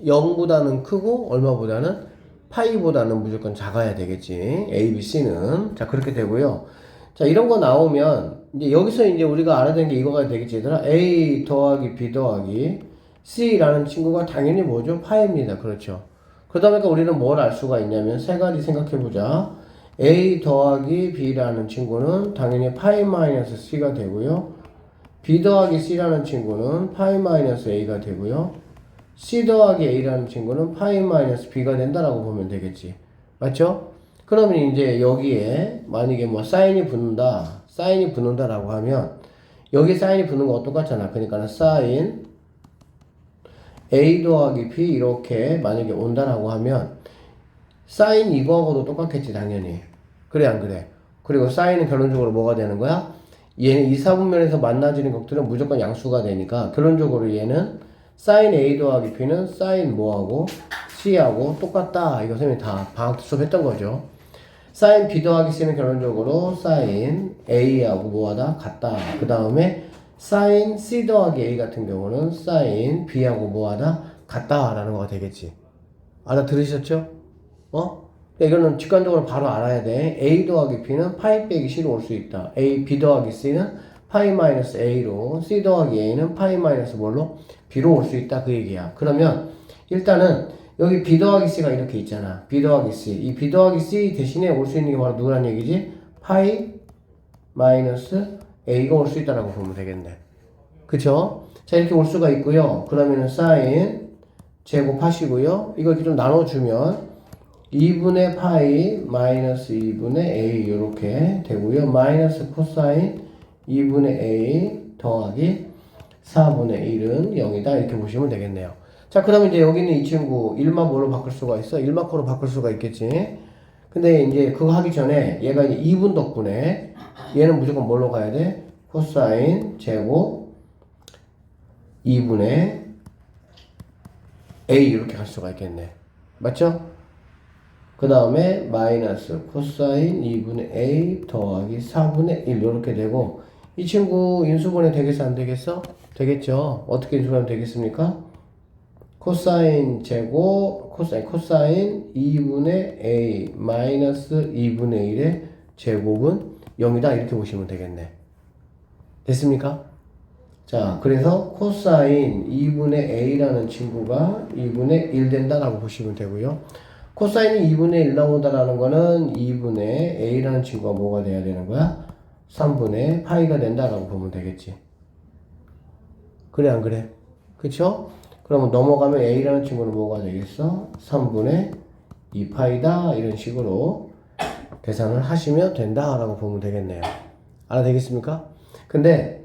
0보다는 크고 얼마보다는 파이보다는 무조건 작아야 되겠지. A, B, C는. 자, 그렇게 되고요. 자, 이런 거 나오면 이제 여기서 이제 우리가 알아야 되는 게 이거가 되겠지 얘들아. A 더하기 B 더하기 C라는 친구가 당연히 뭐죠? 파이입니다. 그렇죠. 그러다 보니까 우리는 뭘 알 수가 있냐면 세 가지 생각해보자. A 더하기 B라는 친구는 당연히 파이 마이너스 C가 되고요. B 더하기 C라는 친구는 파이 마이너스 A가 되고요. C 더하기 A라는 친구는 파이 마이너스 B가 된다라고 보면 되겠지. 맞죠? 그러면 이제 여기에 만약에 뭐 사인이 붙는다라고 하면 여기 사인이 붙는 거 똑같잖아. 그러니까 사인 A 더하기 B 이렇게 만약에 온다라고 하면 사인 이거하고도 똑같겠지 당연히. 그래 안 그래? 그리고 사인은 결론적으로 뭐가 되는 거야? 얘는 이사분면에서 만나지는 것들은 무조건 양수가 되니까 결론적으로 얘는 사인 A 더하기 B는 사인 뭐하고 C하고 똑같다. 이거 선생님이 다 방학 때 수업했던 거죠. 사인 B 더하기 C는 결론적으로 사인 A하고 뭐하다? 같다. 그 다음에 사인 C 더하기 A 같은 경우는 사인 B하고 뭐하다? 같다 라는 거가 되겠지. 알아들으셨죠? 이거는 직관적으로 바로 알아야 돼. A 더하기 B는 파이 빼기 C로 올 수 있다. B 더하기 C는 파이 마이너스 A로, C 더하기 A는 파이 마이너스 뭘로? B로 올 수 있다. 그 얘기야. 그러면 일단은 여기 B 더하기 C가 이렇게 있잖아. B 더하기 C. 이 B 더하기 C 대신에 올 수 있는 게 바로 누구란 얘기지? 파이 마이너스 A가 올 수 있다라고 보면 되겠네. 그쵸? 자, 이렇게 올 수가 있고요. 그러면은 사인 제곱하시고요. 이걸 이렇게 좀 나눠주면 2분의 파이 마이너스 2분의 A 이렇게 되고요. 마이너스 코사인 2분의 A 더하기 4분의 1은 0이다. 이렇게 보시면 되겠네요. 자, 그러면 이제 여기 있는 이 친구 1마 뭘로 바꿀 수가 있어? 1마코로 바꿀 수가 있겠지. 근데 이제 그거 하기 전에 얘가 이제 2분 덕분에 얘는 무조건 뭘로 가야 돼? 코사인 제곱 2분의 A 이렇게 갈 수가 있겠네. 맞죠? 그 다음에 마이너스 코사인 2분의 A 더하기 4분의 1 이렇게 되고 이 친구 인수분해 되겠어 안 되겠어? 되겠죠. 어떻게 인수분해 되겠습니까? 코사인 제곱 코사인 2분의 A 마이너스 2분의 1의 제곱은 0이다 이렇게 보시면 되겠네. 됐습니까? 자, 그래서 코사인 2분의 A라는 친구가 2분의 1 된다라고 보시면 되고요. 코사인이 2분의 1 나온다라는 거는 2분의 A라는 친구가 뭐가 돼야 되는 거야? 3분의 파이가 된다라고 보면 되겠지. 그래 안 그래? 그쵸? 그러면 넘어가면 A라는 친구는 뭐가 되겠어? 3분의 2파이다 이런 식으로 계산을 하시면 된다라고 보면 되겠네요. 알아되겠습니까? 근데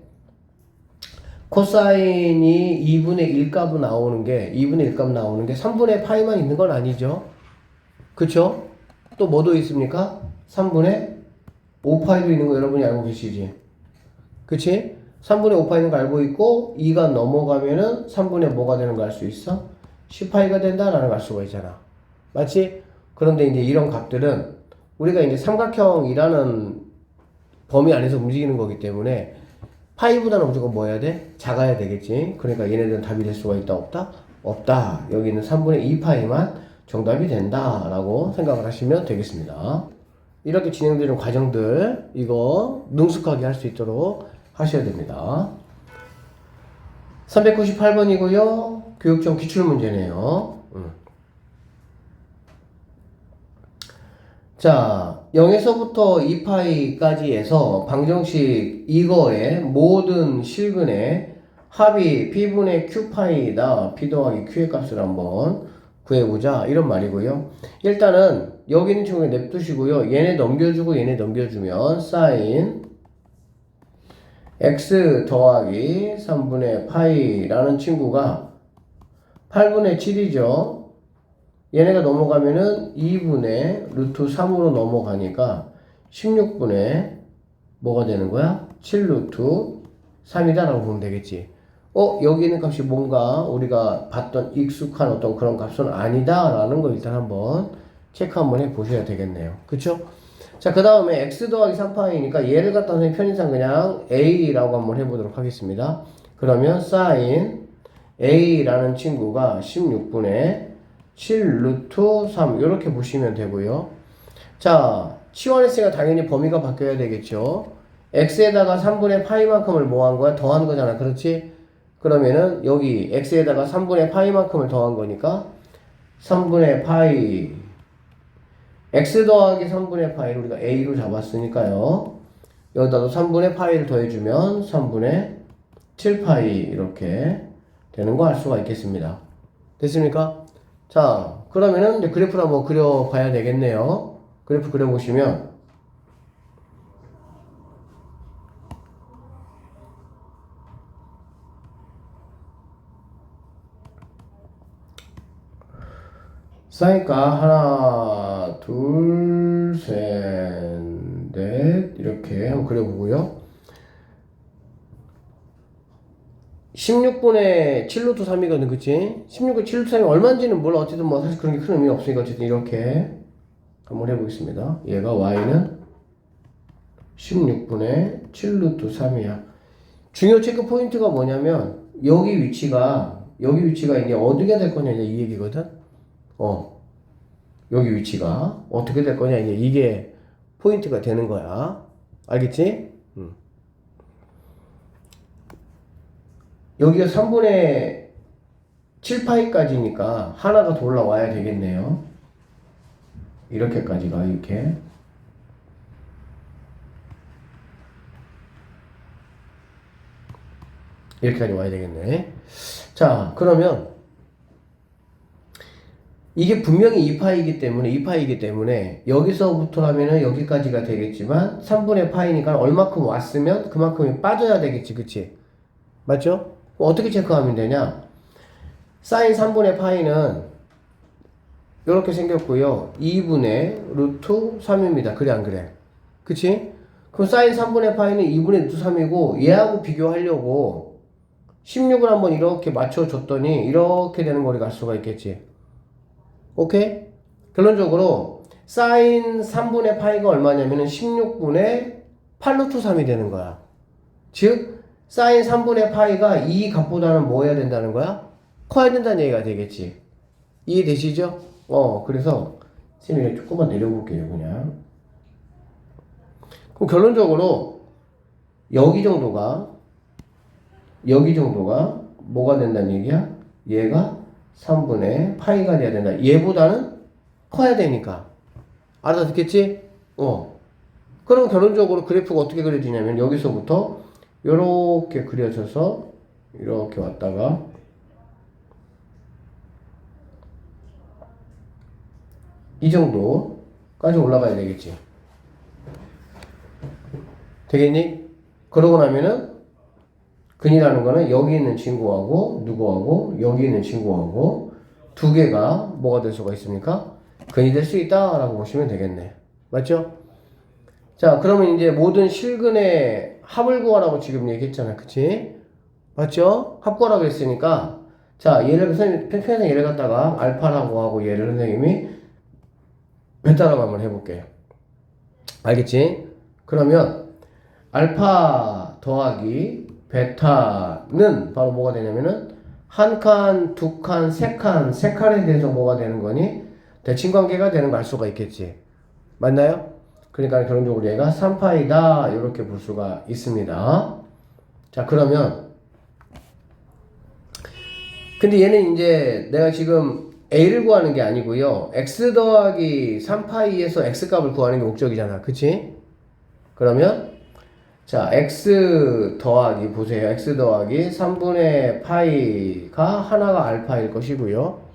코사인이 2분의 1 값은 나오는 게 2분의 1 값 나오는 게 3분의 파이만 있는 건 아니죠. 그쵸? 또 뭐도 있습니까? 3분의 5파이도 있는 거 여러분이 알고 계시지? 그치? 3분의 5파이는 거 알고 있고 2가 넘어가면은 3분의 뭐가 되는 거 알 수 있어? 10파이가 된다라는 걸 알 수가 있잖아. 맞지? 그런데 이제 이런 값들은 우리가 이제 삼각형이라는 범위 안에서 움직이는 거기 때문에 파이보다는 무조건 뭐 해야 돼? 작아야 되겠지. 그러니까 얘네들은 답이 될 수가 있다 없다? 없다. 여기는 3분의 2파이만 정답이 된다라고 생각을 하시면 되겠습니다. 이렇게 진행되는 과정들 이거 능숙하게 할 수 있도록 하셔야 됩니다. 398번이고요. 교육청 기출문제네요. 자, 0에서부터 2파이까지 해서 방정식 이거의 모든 실근의 합이 P분의 Q파이다. P 더하기 Q의 값을 한번 구해보자. 이런 말이고요. 일단은 여기 있는 친구에 냅두시고요. 얘네 넘겨주고 얘네 넘겨주면 사인 X 더하기 3분의 파이라는 친구가 8분의 7이죠. 얘네가 넘어가면은 2분의 루트 3으로 넘어가니까 16분의 뭐가 되는 거야? 7 루트 3이다 라고 보면 되겠지. 여기 있는 값이 뭔가 우리가 봤던 익숙한 어떤 그런 값은 아니다 라는 거 일단 한번 체크 한번 해 보셔야 되겠네요. 그쵸? 자, 그 다음에 x 더하기 3파이니까 얘를 갖다 선생님 편의상 그냥 a라고 한번 해보도록 하겠습니다. 그러면 sin a라는 친구가 16분의 7 루트 3 이렇게 보시면 되고요. 자, 치환했으니까 당연히 범위가 바뀌어야 되겠죠. x에다가 3분의 파이만큼을 뭐 한 거야? 더한 거잖아. 그렇지? 그러면은 여기 x에다가 3분의 파이만큼을 더한 거니까 3분의 파이 x 더하기 3분의 파이를 우리가 a로 잡았으니까요. 여기다도 3분의 파이를 더해주면 3분의 7파이 이렇게 되는 거 알 수가 있겠습니다. 됐습니까? 자, 그러면은 이제 그래프를 한번 그려봐야 되겠네요. 그래프 그려보시면 싸니까 하나, 둘, 셋, 넷 이렇게 한번 그려보고요. 16분의 7루트 3이거든, 그치? 16분의 7루트 3이 얼마인지는 몰라. 어쨌든 뭐 사실 그런 게 큰 의미 없으니까 어쨌든 이렇게 한번 해보겠습니다. 얘가 y는 16분의 7루트 3이야. 중요 체크 포인트가 뭐냐면 여기 위치가 이제 어디가 될 거냐 이제 이 얘기거든. 여기 위치가 어떻게 될 거냐 이제 이게 포인트가 되는 거야. 알겠지? 여기가 3분의 7파이까지니까 하나가 더 올라와야 되겠네요. 이렇게까지가 이렇게. 이렇게까지 와야 되겠네. 자, 그러면 이게 분명히 2파이이기 때문에 여기서부터라면은 여기까지가 되겠지만 3분의 파이니까 얼마큼 왔으면 그만큼이 빠져야 되겠지, 그치? 맞죠? 어떻게 체크하면 되냐? 사인 3분의 파이는 이렇게 생겼고요. 2분의 루트 3입니다. 그래 안 그래? 그치? 그럼 사인 3분의 파이는 2분의 루트 3이고 얘하고 비교하려고 16을 한번 이렇게 맞춰줬더니 이렇게 되는 거리 갈 수가 있겠지. 오케이? 결론적으로 사인 3분의 파이가 얼마냐면은 16분의 8루트 3이 되는 거야. 즉 사인 3분의 파이가 이 값보다는 뭐 해야 된다는 거야? 커야 된다는 얘기가 되겠지. 이해되시죠? 그래서 선생님이 조금만 내려볼게요, 그냥. 그럼 결론적으로 여기 정도가 뭐가 된다는 얘기야? 얘가 3분의 파이가 돼야 된다. 얘보다는 커야 되니까. 알아듣겠지? 그럼 결론적으로 그래프가 어떻게 그려지냐면 여기서부터 이렇게 그려져서 이렇게 왔다가 이 정도까지 올라가야 되겠지. 되겠니? 그러고 나면은 근이라는 거는 여기 있는 친구하고 누구하고 여기 있는 친구하고 두 개가 뭐가 될 수가 있습니까? 근이 될 수 있다 라고 보시면 되겠네. 맞죠? 자, 그러면 이제 모든 실근의 합을 구하라고 지금 얘기했잖아. 그치? 맞죠? 합 구하라고 했으니까 자, 얘를 선생님 평평한 얘를 갖다가 알파라고 하고 얘를 선생님이 베타라고 한번 해볼게요. 알겠지? 그러면 알파 더하기 베타는 바로 뭐가 되냐면은 한 칸, 두 칸, 세 칸에 대해서 뭐가 되는 거니? 대칭관계가 되는 걸 알 수가 있겠지. 맞나요? 그러니까 결론적으로 얘가 3파이다 이렇게 볼 수가 있습니다. 자, 그러면 근데 얘는 이제 내가 지금 A를 구하는 게 아니고요. X 더하기 3파이에서 X값을 구하는 게 목적이잖아. 그치? 그러면 자, X 더하기 보세요. X 더하기 3분의 파이가 하나가 알파일 것이고요.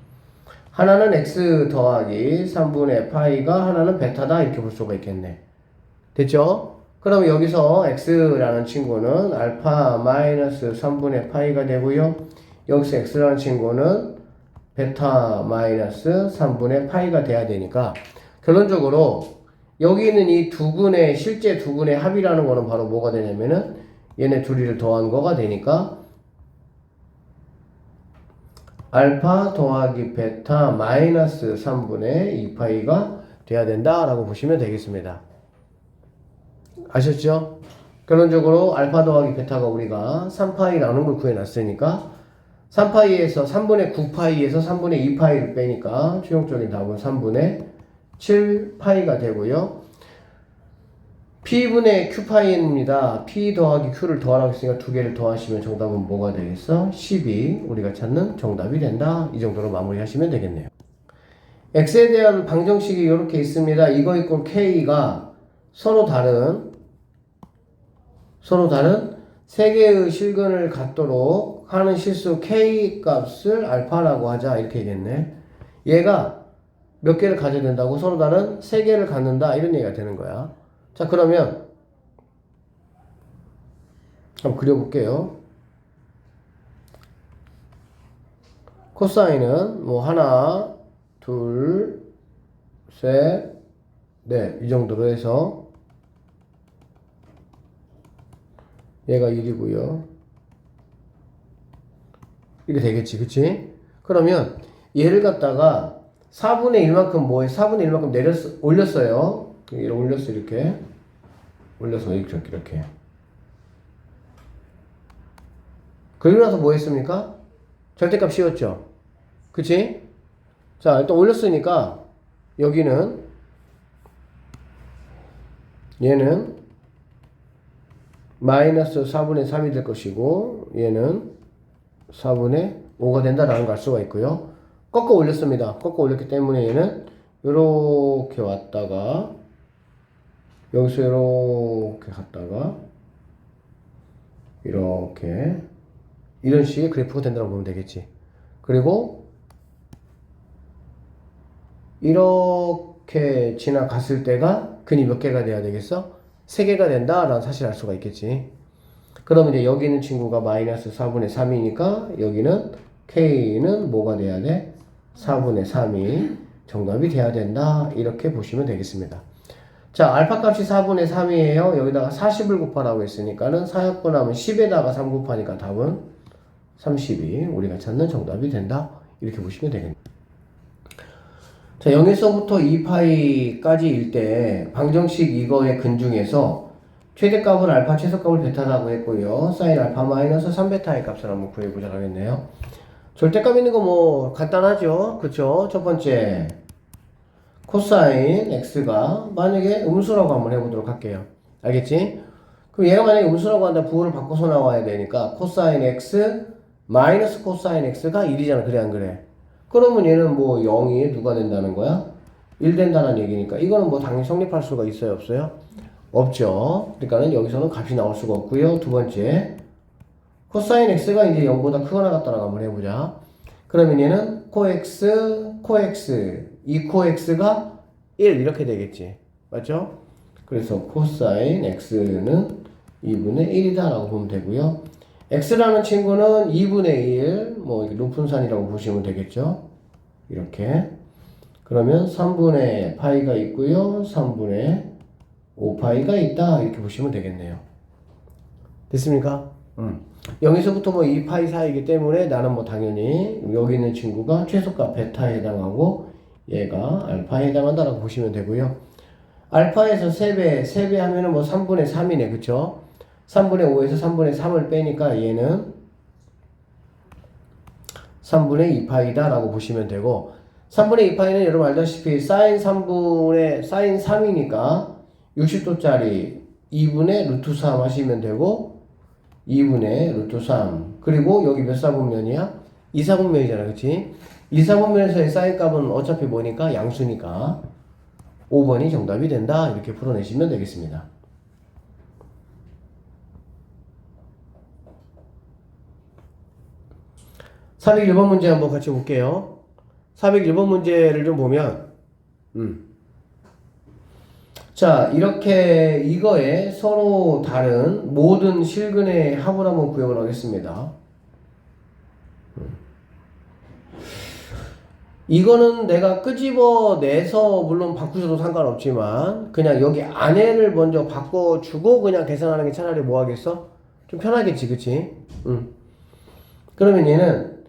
하나는 X 더하기 3분의 파이가 하나는 베타다 이렇게 볼 수가 있겠네. 됐죠? 그럼 여기서 X라는 친구는 알파 마이너스 3분의 파이가 되고요. 여기서 X라는 친구는 베타 마이너스 3분의 파이가 돼야 되니까 결론적으로 여기 있는 이 두 근의 실제 두 근의 합이라는 거는 바로 뭐가 되냐면은 얘네 둘이를 더한 거가 되니까 알파 더하기 베타 마이너스 3분의 2파이가 돼야 된다라고 보시면 되겠습니다. 아셨죠? 결론적으로 알파 더하기 베타가 우리가 3파이 나눈 걸 구해놨으니까 3파이에서 3분의 9파이에서 3분의 2파이를 빼니까 최종적인 답은 3분의 7파이가 되고요. P분의 Q파이입니다. P 더하기 Q를 더하라고 했으니까 두 개를 더하시면 정답은 뭐가 되겠어? 10이 우리가 찾는 정답이 된다. 이 정도로 마무리하시면 되겠네요. X에 대한 방정식이 이렇게 있습니다. 이거 이꼴 K가 서로 다른 세 개의 실근을 갖도록 하는 실수 K 값을 알파라고 하자. 이렇게 얘기했네. 얘가 몇 개를 가져야 된다고? 서로 다른 세 개를 갖는다. 이런 얘기가 되는 거야. 자, 그러면 한번 그려볼게요. 코사인은 뭐 하나, 둘, 셋, 넷. 이 정도로 해서 얘가 1이고요. 이렇게 되겠지. 그치? 그러면 얘를 갖다가 4분의 1만큼 뭐해? 4분의 1만큼 올렸어요. 얘를 올렸어. 이렇게. 올려서 이렇게. 그리고 나서 뭐 했습니까? 절대값 씌웠죠. 그치? 자, 일단 올렸으니까 여기는 얘는 마이너스 4분의 3이 될 것이고 얘는 4분의 5가 된다라는 걸 알 수가 있고요. 꺾어 올렸습니다. 꺾어 올렸기 때문에 얘는 이렇게 왔다가 여기서 이렇게 갔다가 이렇게 이런 식의 그래프가 된다고 보면 되겠지. 그리고 이렇게 지나갔을 때가 근이 몇 개가 돼야 되겠어? 3개가 된다라는 사실을 알 수가 있겠지. 그러면 이제 여기 있는 친구가 마이너스 4분의 3이니까 여기는 K는 뭐가 돼야 돼? 4분의 3이 정답이 돼야 된다. 이렇게 보시면 되겠습니다. 자, 알파 값이 4분의 3이에요. 여기다가 40을 곱하라고 했으니까는 4약분하면 10에다가 3 곱하니까 답은 30이 우리가 찾는 정답이 된다. 이렇게 보시면 되겠네요. 자, 0에서부터 2파이까지일 때 방정식 이거의 근 중에서 최대값은 알파, 최소값을 베타라고 했고요. 사인 알파 마이너스 3베타의 값을 한번 구해보자 하겠네요. 절대값 있는 거 뭐 간단하죠. 그쵸? 첫 번째 코사인 x가 만약에 음수라고 한번 해보도록 할게요. 알겠지? 그럼 얘가 만약에 음수라고 한다 부호를 바꿔서 나와야 되니까 코사인 x 마이너스 코사인 x가 1이잖아. 그래 안 그래? 그러면 얘는 뭐 0이 누가 된다는 거야? 1 된다는 얘기니까 이거는 뭐 당연히 성립할 수가 있어요? 없어요? 없죠. 그러니까는 여기서는 값이 나올 수가 없고요. 두 번째 코사인 x가 이제 0보다 크거나 같다라고 한번 해보자. 그러면 얘는 코x 이 코x가 1 이렇게 되겠지. 맞죠? 그래서 코사인 x는 2분의 1이다 라고 보면 되고요. x라는 친구는 2분의 1 뭐 높은 산이라고 보시면 되겠죠. 이렇게 그러면 3분의 파이가 있고요. 3분의 5파이가 있다 이렇게 보시면 되겠네요. 됐습니까? 0에서부터 뭐 2파이 사이이기 때문에 나는 뭐 당연히 여기 있는 친구가 최소값 베타에 해당하고 얘가 알파에 해당한다라고 보시면 되고요. 알파에서 3배 하면은 뭐 3분의 3이네. 그쵸? 3분의 5에서 3분의 3을 빼니까 얘는 3분의 2파이다 라고 보시면 되고 3분의 2파이는 여러분 알다시피 사인 3이니까 60도짜리 2분의 루트 3 하시면 되고 2분의 루트 3 그리고 여기 몇 사분면이야? 2사분면이잖아. 그치? 2사분면에서의 사인 값은 어차피 뭐니까 양수니까 5번이 정답이 된다. 이렇게 풀어내시면 되겠습니다. 401번 문제 한번 같이 볼게요. 401번 문제를 좀 보면 자, 이렇게 이거에 서로 다른 모든 실근의 합을 한번 구역을 하겠습니다. 이거는 내가 끄집어내서 물론 바꾸셔도 상관없지만 그냥 여기 안에를 먼저 바꿔주고 그냥 계산하는 게 차라리 뭐 하겠어? 좀 편하겠지. 그치? 그러면 얘는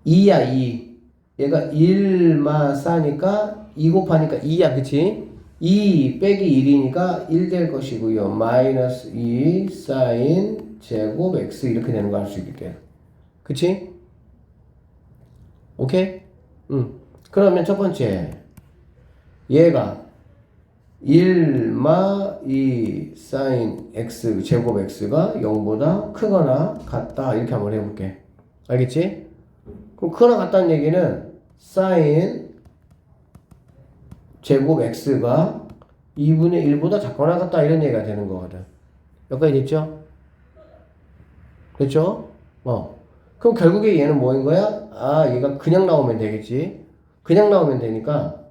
2야 2 얘가 1마 싸니까 2 곱하니까 2야. 그치? 2 빼기 1이니까 1 될 것이고요. 마이너스 2 사인 제곱 x 이렇게 되는 거 알 수 있게. 그치? 오케이? 그러면 첫 번째 얘가 1마 2 사인 x 제곱 x가 0보다 크거나 같다 이렇게 한번 해볼게. 알겠지? 그럼 크거나 같다는 얘기는 사인 제곱 x가 2분의 1보다 작거나 같다 이런 얘기가 되는 거거든. 여기까지 됐죠? 됐죠? 그럼 결국에 얘는 뭐인 거야? 아, 얘가 그냥 나오면 되겠지. 그냥 나오면 되니까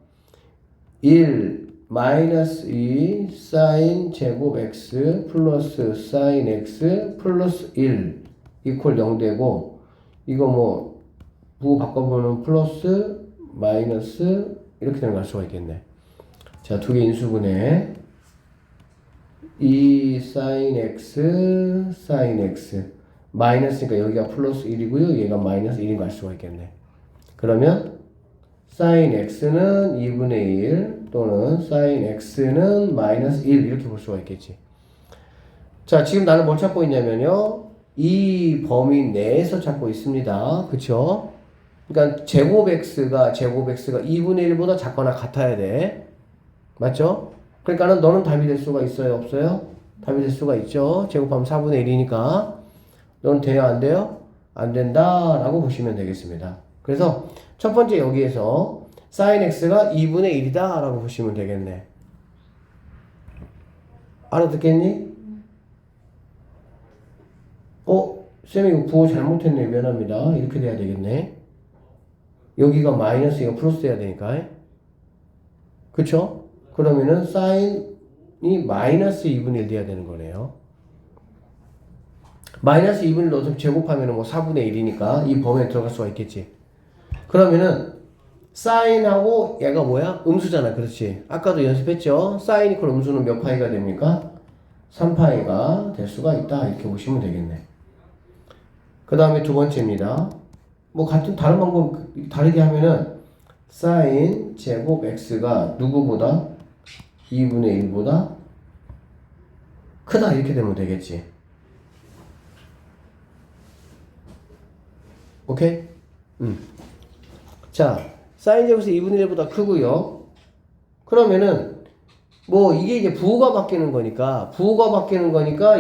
1 마이너스 2 사인 제곱 x 플러스 사인 x 플러스 1 이퀄 0 되고 이거 뭐 부호 바꿔보면 플러스 마이너스 이렇게 들어갈 수가 있겠네. 자, 두 개 인수분해. 2 sin x sin x 마이너스니까 여기가 플러스 1이고요. 얘가 마이너스 1인 걸 알 수가 있겠네. 그러면 sin x는 2분의 1 또는 sin x는 마이너스 1 이렇게 볼 수가 있겠지. 자, 지금 나는 뭘 찾고 있냐면요. 이 범위 내에서 찾고 있습니다. 그쵸? 그러니까 제곱 x가 2분의 1보다 작거나 같아야 돼. 맞죠? 그러니까는 너는 답이 될 수가 있어요? 없어요? 답이 될 수가 있죠. 제곱하면 4분의 1이니까 너는 돼요? 안 돼요? 안 된다 라고 보시면 되겠습니다. 그래서 첫 번째 여기에서 sin x가 2분의 1이다 라고 보시면 되겠네. 알아듣겠니? 쌤이 이거 부호 잘못했네. 미안합니다. 이렇게 돼야 되겠네. 여기가 마이너스, 이거 플러스 돼야 되니까. 그쵸? 그러면은 사인이 마이너스 2분의 1 돼야 되는 거네요. 마이너스 2분의 1 넣어서 제곱하면은 뭐 4분의 1이니까 이 범위에 들어갈 수가 있겠지. 그러면은 사인하고 얘가 뭐야? 음수잖아. 그렇지. 아까도 연습했죠? 사인 이퀄 음수는 몇 파이가 됩니까? 3파이가 될 수가 있다. 이렇게 보시면 되겠네. 그 다음에 두 번째입니다. 뭐 같은 다른 방법 다르게 하면은 사인 제곱 x가 누구보다 2분의 1보다 크다 이렇게 되면 되겠지. 오케이? 자, 사인 제곱에서 2분의 1보다 크고요. 그러면은 뭐 이게 이제 부호가 바뀌는 거니까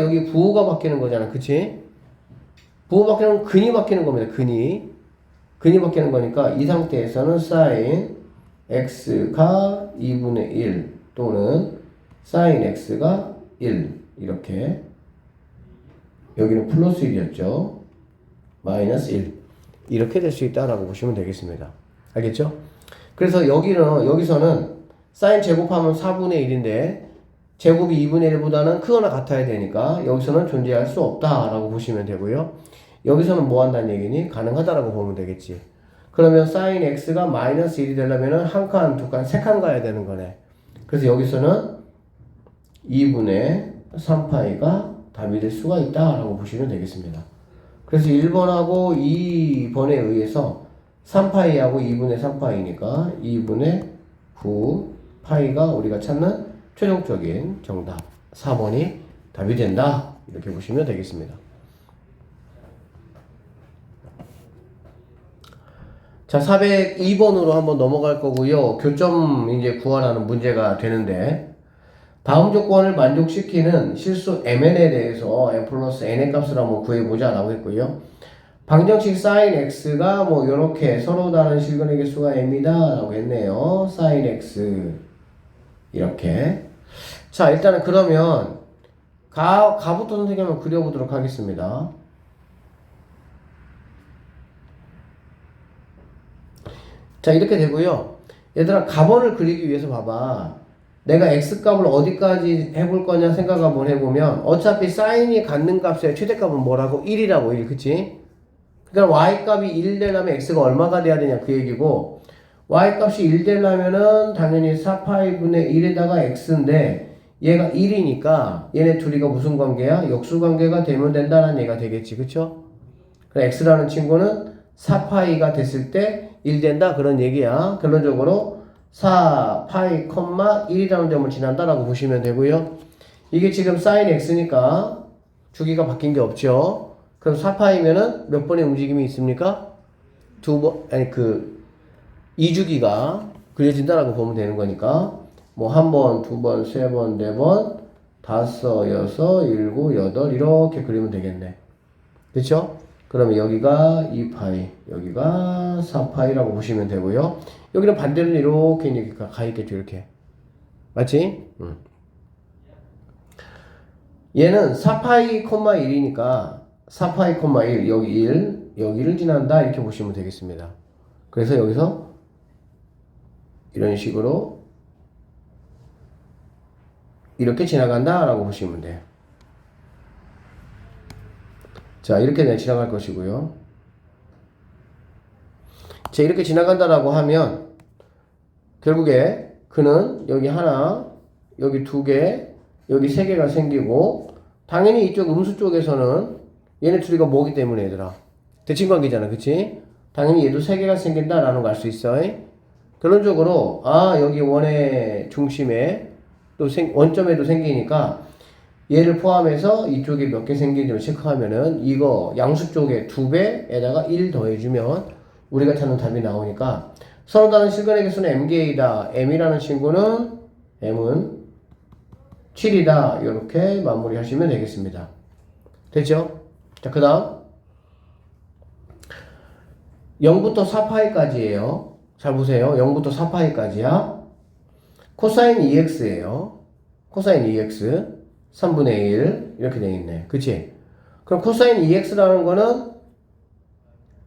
여기 부호가 바뀌는 거잖아. 그치? 부호 바뀌는 건 근이 바뀌는 겁니다. 근이 바뀌는 거니까 이 상태에서는 sin x가 2분의 1 또는 sin x가 1 이렇게 여기는 플러스 1이었죠. 마이너스 1 이렇게 될 수 있다라고 보시면 되겠습니다. 알겠죠? 그래서 여기서는 sin 제곱하면 4분의 1인데 제곱이 2분의 1보다는 크거나 같아야 되니까 여기서는 존재할 수 없다라고 보시면 되고요. 여기서는 뭐 한다는 얘기니? 가능하다라고 보면 되겠지. 그러면 sin x가 마이너스 1이 되려면은 한 칸, 두 칸, 세 칸 가야 되는 거네. 그래서 여기서는 2분의 3파이가 답이 될 수가 있다라고 보시면 되겠습니다. 그래서 1번하고 2번에 의해서 3파이하고 2분의 3파이니까 2분의 9파이가 우리가 찾는 최종적인 정답 4번이 답이 된다. 이렇게 보시면 되겠습니다. 자, 402번으로 한번 넘어갈 거고요. 교점 이제 구하라는 문제가 되는데 다음 조건을 만족시키는 실수 mn에 대해서 m 플러스 n의 값을 한번 구해보자 라고 했고요. 방정식 sin x가 뭐 요렇게 서로 다른 실근의 개수가 m이다 라고 했네요. sin x 이렇게. 자, 일단은 그러면 가부터 선생님 한번 그려보도록 하겠습니다. 자, 이렇게 되고요. 얘들아, 가번을 그리기 위해서 봐봐. 내가 x값을 어디까지 해볼 거냐 생각 한번 해보면 어차피 사인이 갖는 값의 최대값은 뭐라고? 1이라고 1. 그치? 그러니까 y값이 1 되려면 x가 얼마가 돼야 되냐 그 얘기고 y값이 1 되려면은 당연히 4파이분의 1에다가 x인데 얘가 1이니까 얘네 둘이가 무슨 관계야? 역수관계가 되면 된다는 얘기가 되겠지. 그쵸? 그럼 x라는 친구는 4파이가 됐을 때 1 된다 그런 얘기야. 결론적으로 4파이, 1이라는 점을 지난다라고 보시면 되고요. 이게 지금 sin x니까 주기가 바뀐 게 없죠. 그럼 4파이면은 몇 번의 움직임이 있습니까? 두 번, 아니 2주기가 그려진다라고 보면 되는 거니까 뭐 한 번, 두 번, 세 번, 네 번, 다섯, 여섯, 일곱, 여덟 이렇게 그리면 되겠네. 그쵸? 그러면 여기가 2파이, 여기가 4파이라고 보시면 되고요. 여기는 반대로 이렇게 가 있겠죠, 이렇게. 맞지? 얘는 4파이, 1이니까 4파이, 1, 여기 1, 여기를 지난다 이렇게 보시면 되겠습니다. 그래서 여기서 이런 식으로 이렇게 지나간다 라고 보시면 돼요. 자, 이렇게 지나갈 것이고요. 자, 이렇게 지나간다라고 하면 결국에 그는 여기 하나, 여기 두 개, 여기 세 개가 생기고 당연히 이쪽 음수 쪽에서는 얘네 둘이가 뭐기 때문에 얘들아 대칭관계잖아, 그치? 당연히 얘도 세 개가 생긴다라는 걸 알 수 있어. 결론적으로 여기 원의 중심에 또 원점에도 생기니까 얘를 포함해서 이쪽에 몇 개 생기는지 체크하면은 이거 양수 쪽에 2배에다가 1 더해주면 우리가 찾는 답이 나오니까 서로 다른 실근의 개수는 m개이다. m이라는 친구는 m은 7이다. 이렇게 마무리 하시면 되겠습니다. 됐죠? 자, 그 다음 0부터 4파이까지예요. 잘 보세요. 0부터 4파이까지야. 코사인 2x예요. 코사인 2x 3분의 1 이렇게 되어 있네. 그치? 그럼 코사인 2x라는 거는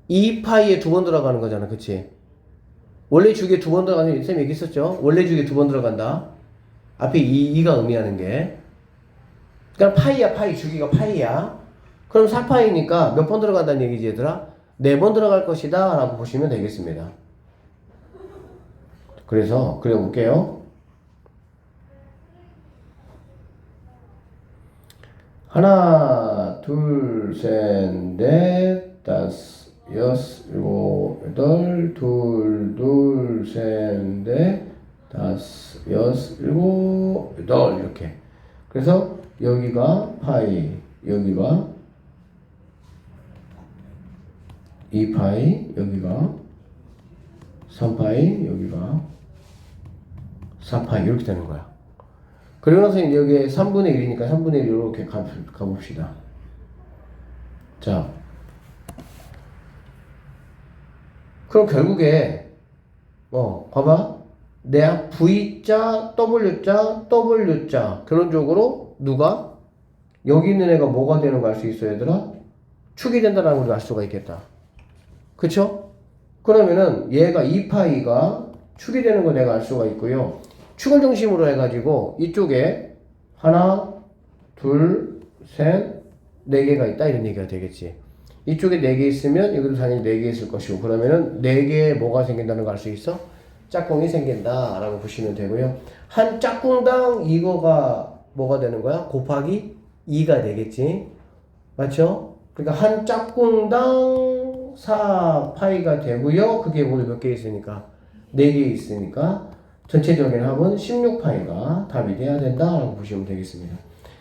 2파이에 두 번 들어가는 거잖아. 그치? 원래 주기에 두 번 들어가는 쌤 얘기했었죠? 원래 주기에 두 번 들어간다. 앞에 2가 의미하는 게. 그러니까 파이야. 파이. 주기가 파이야. 그럼 4파이니까 몇 번 들어간다는 얘기지 얘들아? 4번 들어갈 것이다 라고 보시면 되겠습니다. 그래서 그려볼게요. 하나, 둘, 셋, 넷, 다섯, 여섯, 일곱, 여덟, 둘, 셋, 넷, 다섯, 여섯, 일곱, 여덟 이렇게. 그래서 여기가 파이, 여기가 2파이, 여기가 3파이, 여기가 4파이 이렇게 되는 거야. 그리고 나서 이제 여기에 3분의 1이니까 3분의 1 이렇게 가봅시다. 자, 그럼 결국에 봐봐. 내 V자, W자, W자 결론적으로 누가 여기 있는 애가 뭐가 되는 거 알 수 있어 얘들아? 축이 된다는 걸 알 수가 있겠다. 그쵸? 그러면은 얘가 2파이가 축이 되는 거 내가 알 수가 있고요. 축을 중심으로 해가지고 이쪽에 하나, 둘, 셋, 네 개가 있다 이런 얘기가 되겠지. 이쪽에 네 개 있으면 여기도 당연히 네 개 있을 것이고 그러면은 네 개에 뭐가 생긴다는 거 알 수 있어? 짝꿍이 생긴다 라고 보시면 되고요. 한 짝꿍당 이거가 뭐가 되는 거야? 곱하기 2가 되겠지. 맞죠? 그러니까 한 짝꿍당 4파이가 되고요. 그게 우리 몇 개 있으니까 4개 있으니까 전체적인 합은 16파이가 답이 돼야 된다라고 보시면 되겠습니다.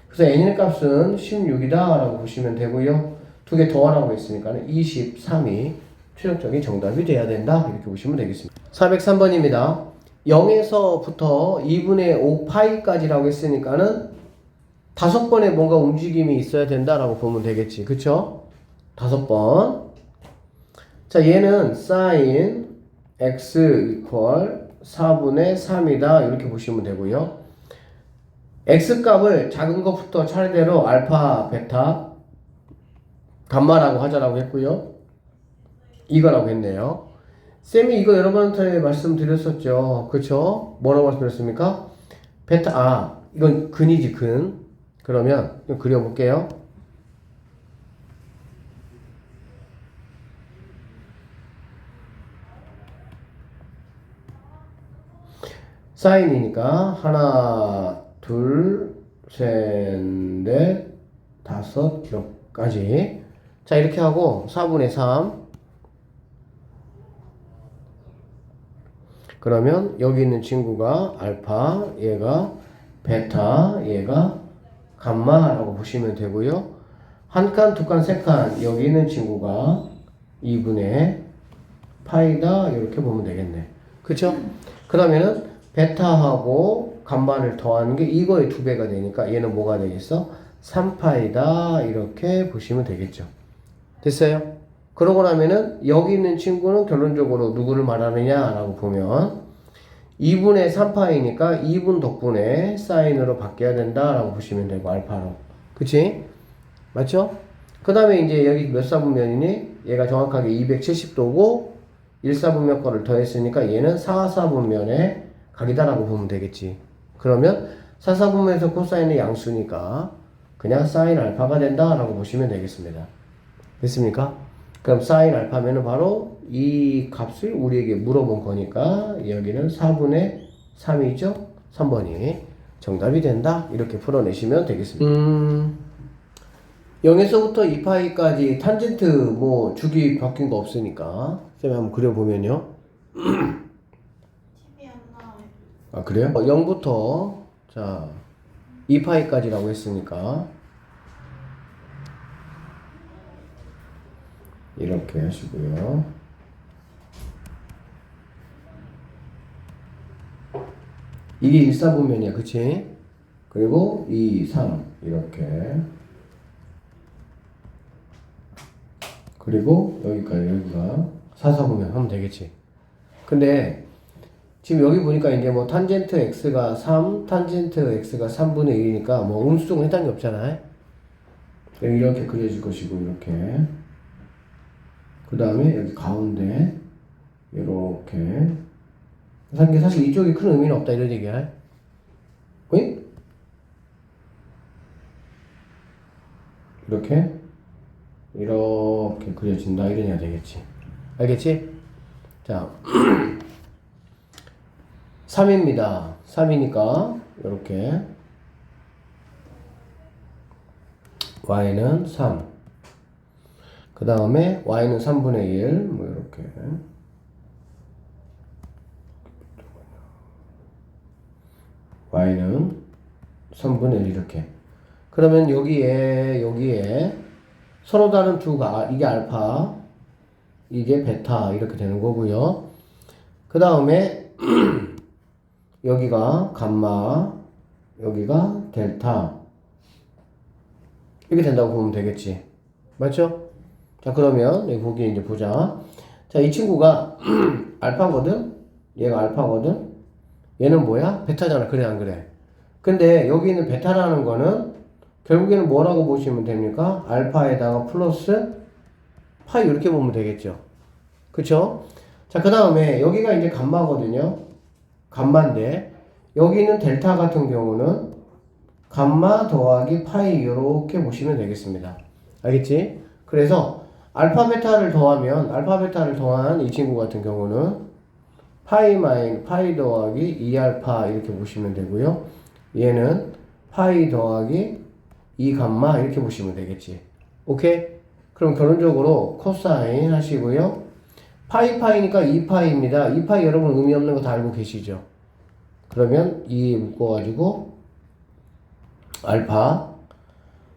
그래서 n의 값은 16이다라고 보시면 되고요. 두 개 더하라고 했으니까 23이 최종적인 정답이 돼야 된다 이렇게 보시면 되겠습니다. 403번입니다. 0에서부터 2분의 5파이까지라고 했으니까는 5번의 뭔가 움직임이 있어야 된다라고 보면 되겠지. 그쵸? 5번. 자, 얘는 sin x equal 4분의 3이다 이렇게 보시면 되고요. x값을 작은 것부터 차례대로 알파, 베타, 감마라고 하자라고 했고요. 이거라고 했네요. 쌤이 이거 여러분한테 말씀드렸었죠. 그쵸? 뭐라고 말씀드렸습니까? 베타, 이건 근이지, 근. 그러면 좀 그려볼게요. 사인이니까 하나, 둘, 셋, 넷, 다섯, 여기까지. 자, 이렇게 하고 4분의 3. 그러면 여기 있는 친구가 알파, 얘가 베타, 얘가 감마라고 보시면 되고요. 한 칸, 두 칸, 세 칸 여기 있는 친구가 2분의 파이다 이렇게 보면 되겠네. 그쵸? 그러면은 베타하고 감마를 더하는 게 이거의 2배가 되니까 얘는 뭐가 되겠어? 3파이다 이렇게 보시면 되겠죠. 됐어요? 그러고 나면은 여기 있는 친구는 결론적으로 누구를 말하느냐 라고 보면 2분의 3파이니까 2분 덕분에 사인으로 바뀌어야 된다 라고 보시면 되고 알파로. 그치? 맞죠? 그 다음에 이제 여기 몇 사분면이니? 얘가 정확하게 270도고 1사분면 거를 더했으니까 얘는 4사분면의 각이다라고 보면 되겠지. 그러면 4사분면에서 코사인의 양수니까 그냥 사인 알파가 된다라고 보시면 되겠습니다. 됐습니까? 그럼 사인 알파면은 바로 이 값을 우리에게 물어본 거니까 여기는 4분의 3이죠? 3번이 정답이 된다. 이렇게 풀어내시면 되겠습니다. 0에서부터 2파이까지 탄젠트 뭐 주기 바뀐 거 없으니까 쌤이 한번 그려보면요. TV 안 나와요. 아 그래요? 0부터 자 2파이까지라고 했으니까 이렇게 하시고요. 이게 1사분면이야, 그치? 그리고 2, 3 이렇게 그리고 여기가 4, 4분면 하면 되겠지. 근데 지금 여기 보니까 이제 뭐 탄젠트 x가 3, 탄젠트 x가 3분의 1이니까 뭐 음수적으로 해당이 없잖아요. 이렇게 그려질 것이고 이렇게 그 다음에 여기 가운데 이렇게 사실 이쪽이 큰 의미는 없다 이런 얘기야. 응? 이렇게 그려진다 이런 얘기가 되겠지. 알겠지? 자 3입니다. 3이니까 이렇게 y는 3 그 다음에 y는 3분의 1 뭐 이렇게 y는 3분의 1 이렇게 그러면 여기에 서로 다른 이게 알파 이게 베타 이렇게 되는 거고요. 그 다음에 여기가 감마 여기가 델타 이렇게 된다고 보면 되겠지. 맞죠? 자 그러면 여기 보기 이제 보자. 자 이 친구가 알파거든. 얘가 알파거든. 얘는 뭐야? 베타잖아. 그래 안 그래? 근데 여기 있는 베타라는 거는 결국에는 뭐라고 보시면 됩니까? 알파에다가 플러스 파이 이렇게 보면 되겠죠. 그쵸? 자 그 다음에 여기가 이제 감마거든요. 감마인데 여기 있는 델타 같은 경우는 감마 더하기 파이 이렇게 보시면 되겠습니다. 알겠지? 그래서 알파 베타를 더한 이 친구 같은 경우는 파이 더하기 2알파 이렇게 보시면 되고요. 얘는 파이 더하기 2감마 이렇게 보시면 되겠지. 오케이? 그럼 결론적으로 코사인 하시고요. 파이니까 2파이입니다. 2파이 여러분 의미 없는 거 다 알고 계시죠? 그러면 2 묶어가지고 알파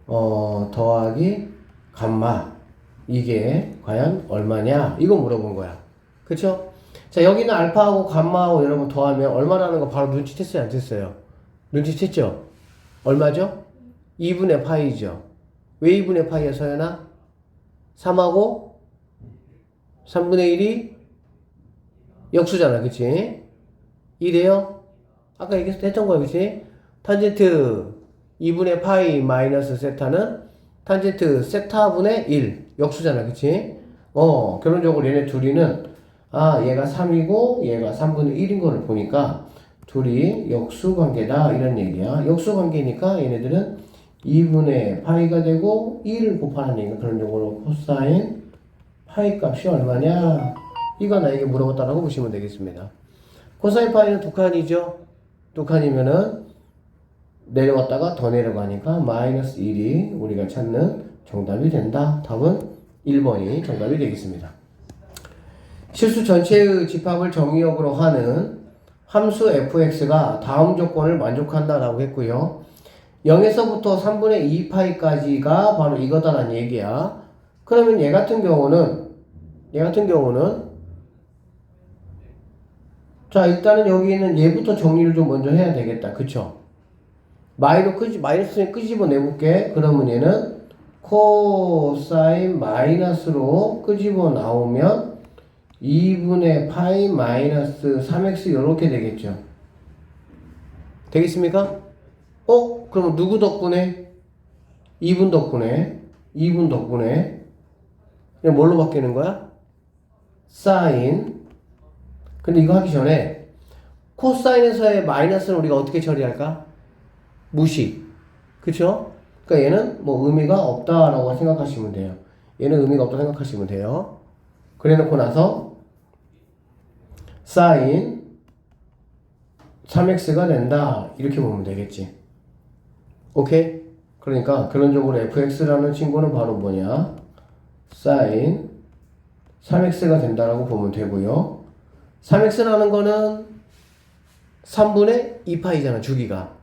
더하기 감마 이게 과연 얼마냐 이거 물어본 거야. 그쵸? 자 여기는 알파하고 감마하고 여러분 더하면 얼마라는 거 바로 눈치챘어요 안 챘어요? 눈치챘죠? 얼마죠? 2분의 파이죠. 왜 2분의 파이야 서연아? 3하고 3분의 1이 역수잖아 그치? 이래요? 아까 얘기했던 거야 그치? 탄젠트 2분의 파이 마이너스 세타는 탄젠트 세타분의 1 역수잖아 그치? 결론적으로 얘네 둘이는 얘가 3이고 얘가 3분의 1인 거를 보니까 둘이 역수관계다 이런 얘기야. 역수관계니까 얘네들은 2분의 파이가 되고 1을 곱하는 얘기가 결론적으로 코사인 파이 값이 얼마냐 이거 나에게 물어봤다라고 보시면 되겠습니다. 코사인 파이는 두 칸이죠. 두 칸이면은 내려왔다가 더 내려가니까 마이너스 1이 우리가 찾는 정답이 된다. 답은 1번이 정답이 되겠습니다. 실수 전체의 집합을 정의역으로 하는 함수 fx가 다음 조건을 만족한다라고 했고요. 0에서부터 3분의 2파이까지가 바로 이거다라는 얘기야. 그러면 얘 같은 경우는 자 일단은 여기 있는 얘부터 정리를 좀 먼저 해야 되겠다. 그쵸? 마이너스는 끄집어 내볼게. 그러면 얘는 코사인 마이너스로 끄집어 나오면 2분의 파이 마이너스 3x 이렇게 되겠죠. 되겠습니까? 그럼 누구 덕분에? 2분 덕분에 그냥 뭘로 바뀌는 거야? 사인. 근데 이거 하기 전에 코사인에서의 마이너스는 우리가 어떻게 처리할까? 무시. 그쵸? 그러니까 얘는 뭐 의미가 없다라고 생각하시면 돼요. 얘는 의미가 없다고 생각하시면 돼요. 그래 놓고 나서 sin 3x가 된다 이렇게 보면 되겠지. 오케이? 그러니까 근원적으로 fx라는 친구는 바로 뭐냐? sin 3x가 된다라고 보면 되고요. 3x라는 거는 3분의 2파이잖아, 주기가.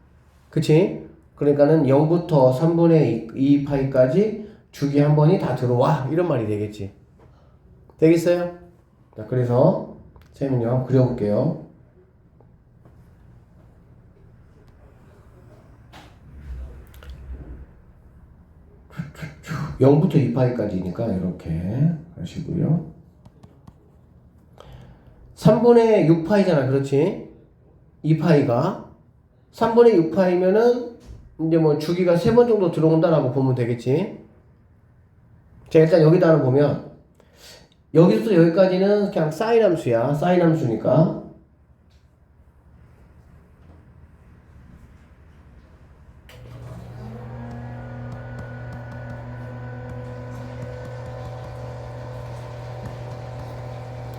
그치? 그러니까는 0부터 3분의 2파이까지 주기 한 번이 다 들어와. 이런 말이 되겠지. 되겠어요? 자, 그래서 쌤은요, 한번 그려볼게요. (0부터 2파이까지니까) 이렇게 하시고요. 3분의 6파이잖아, 그렇지? 2파이가 3분의 6파이면은 이제 뭐 주기가 3번 정도 들어온다라고 보면 되겠지. 자, 일단 여기다 하나 보면 여기서부터 여기까지는 그냥 사인 함수야. 사인 함수니까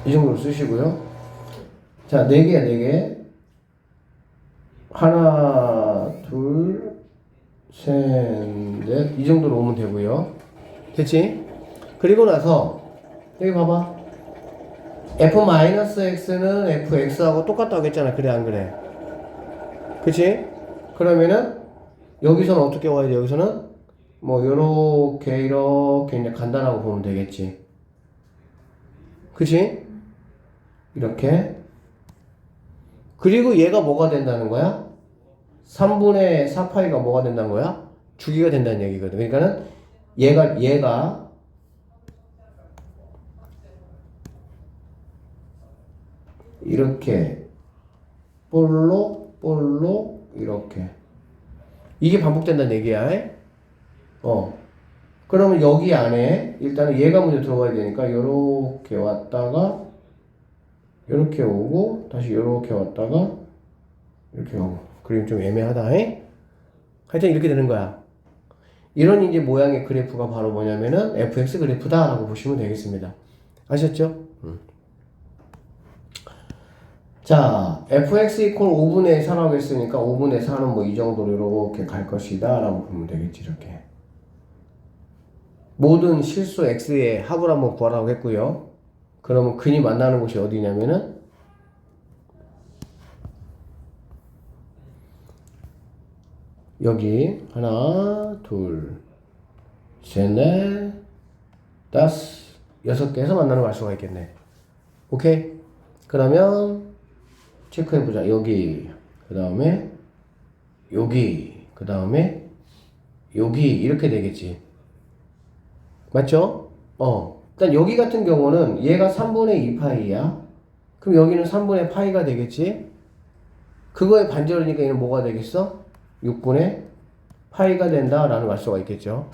이 정도로 쓰시고요. 자, 4개야, 4개. 하나, 둘, 셋, 넷. 이 정도로 오면 되고요. 됐지? 그리고 나서 여기 봐봐. f-x는 fx하고 똑같다고 했잖아. 그래 안 그래? 그치? 그러면은 여기서는 어떻게 와야 돼? 여기서는 뭐 요렇게 이렇게 이제 간단하고 보면 되겠지. 그치? 이렇게. 그리고 얘가 뭐가 된다는 거야? 3분의 4파이가 뭐가 된다는 거야? 주기가 된다는 얘기거든. 그러니까는 얘가 이렇게 볼록 이렇게 이게 반복된다는 얘기야. 그러면 여기 안에 일단은 얘가 먼저 들어가야 되니까 요렇게 왔다가 요렇게 오고 다시 요렇게 왔다가 이렇게 오고. 그림 좀 애매하다. 하여튼 이렇게 되는 거야. 이런 이제 모양의 그래프가 바로 뭐냐면은 fx 그래프다라고 보시면 되겠습니다. 아셨죠? 자, fx 이퀄 5분의 4라고 했으니까 5분의 4는 뭐 이 정도로 이렇게 갈 것이다 라고 보면 되겠지. 이렇게 모든 실수 x의 합을 한번 구하라고 했고요. 그러면 근이 만나는 곳이 어디냐면은 여기 하나, 둘, 셋, 넷, 다섯, 6개에서 만나는 걸 알 수가 있겠네. 오케이? 그러면 체크해보자. 여기, 그 다음에 여기, 그 다음에 여기 이렇게 되겠지. 맞죠? 일단 여기 같은 경우는 얘가 3분의 2파이야. 그럼 여기는 3분의 파이가 되겠지. 그거에 반절이니까 얘는 뭐가 되겠어? 6분의 파이가 된다라는 걸 알 수가 있겠죠.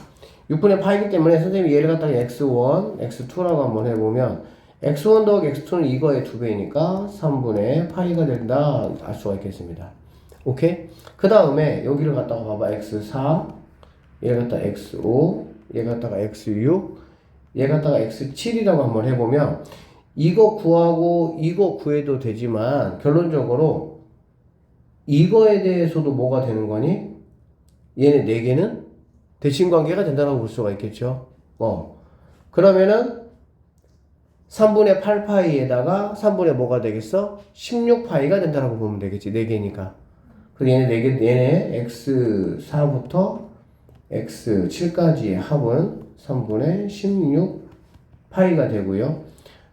6분의 파이기 때문에 선생님이 얘를 갖다가 x1, x2라고 한번 해보면 x1 더하기 x2는 이거의 2배니까 3분의 파이가 된다 알 수가 있겠습니다. 오케이? 그 다음에 여기를 갖다가 봐봐. x4, 얘를 갖다가 x5, 얘 갖다가 x6, 얘 갖다가 x7이라고 한번 해보면 이거 구하고 이거 구해도 되지만 결론적으로 이거에 대해서도 뭐가 되는 거니? 얘네 4개는 대칭관계가 된다고 볼 수가 있겠죠. 그러면은 3분의 8파이에다가 3분의 뭐가 되겠어? 16파이가 된다고 보면 되겠지. 4개니까. 그래서 얘네 x4부터 x7까지의 합은 3분의 16파이가 되고요.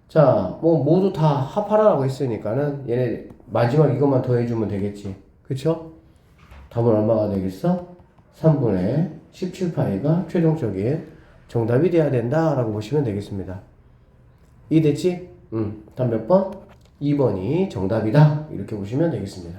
자, 뭐 모두 다 합하라고 했으니까는 얘네 마지막 이것만 더해주면 되겠지. 그쵸? 답은 얼마가 되겠어? 3분의 17파이가 최종적인 정답이 돼야 된다라고 보시면 되겠습니다. 이해됐지? 답 몇 번? 2번이 정답이다. 이렇게 보시면 되겠습니다.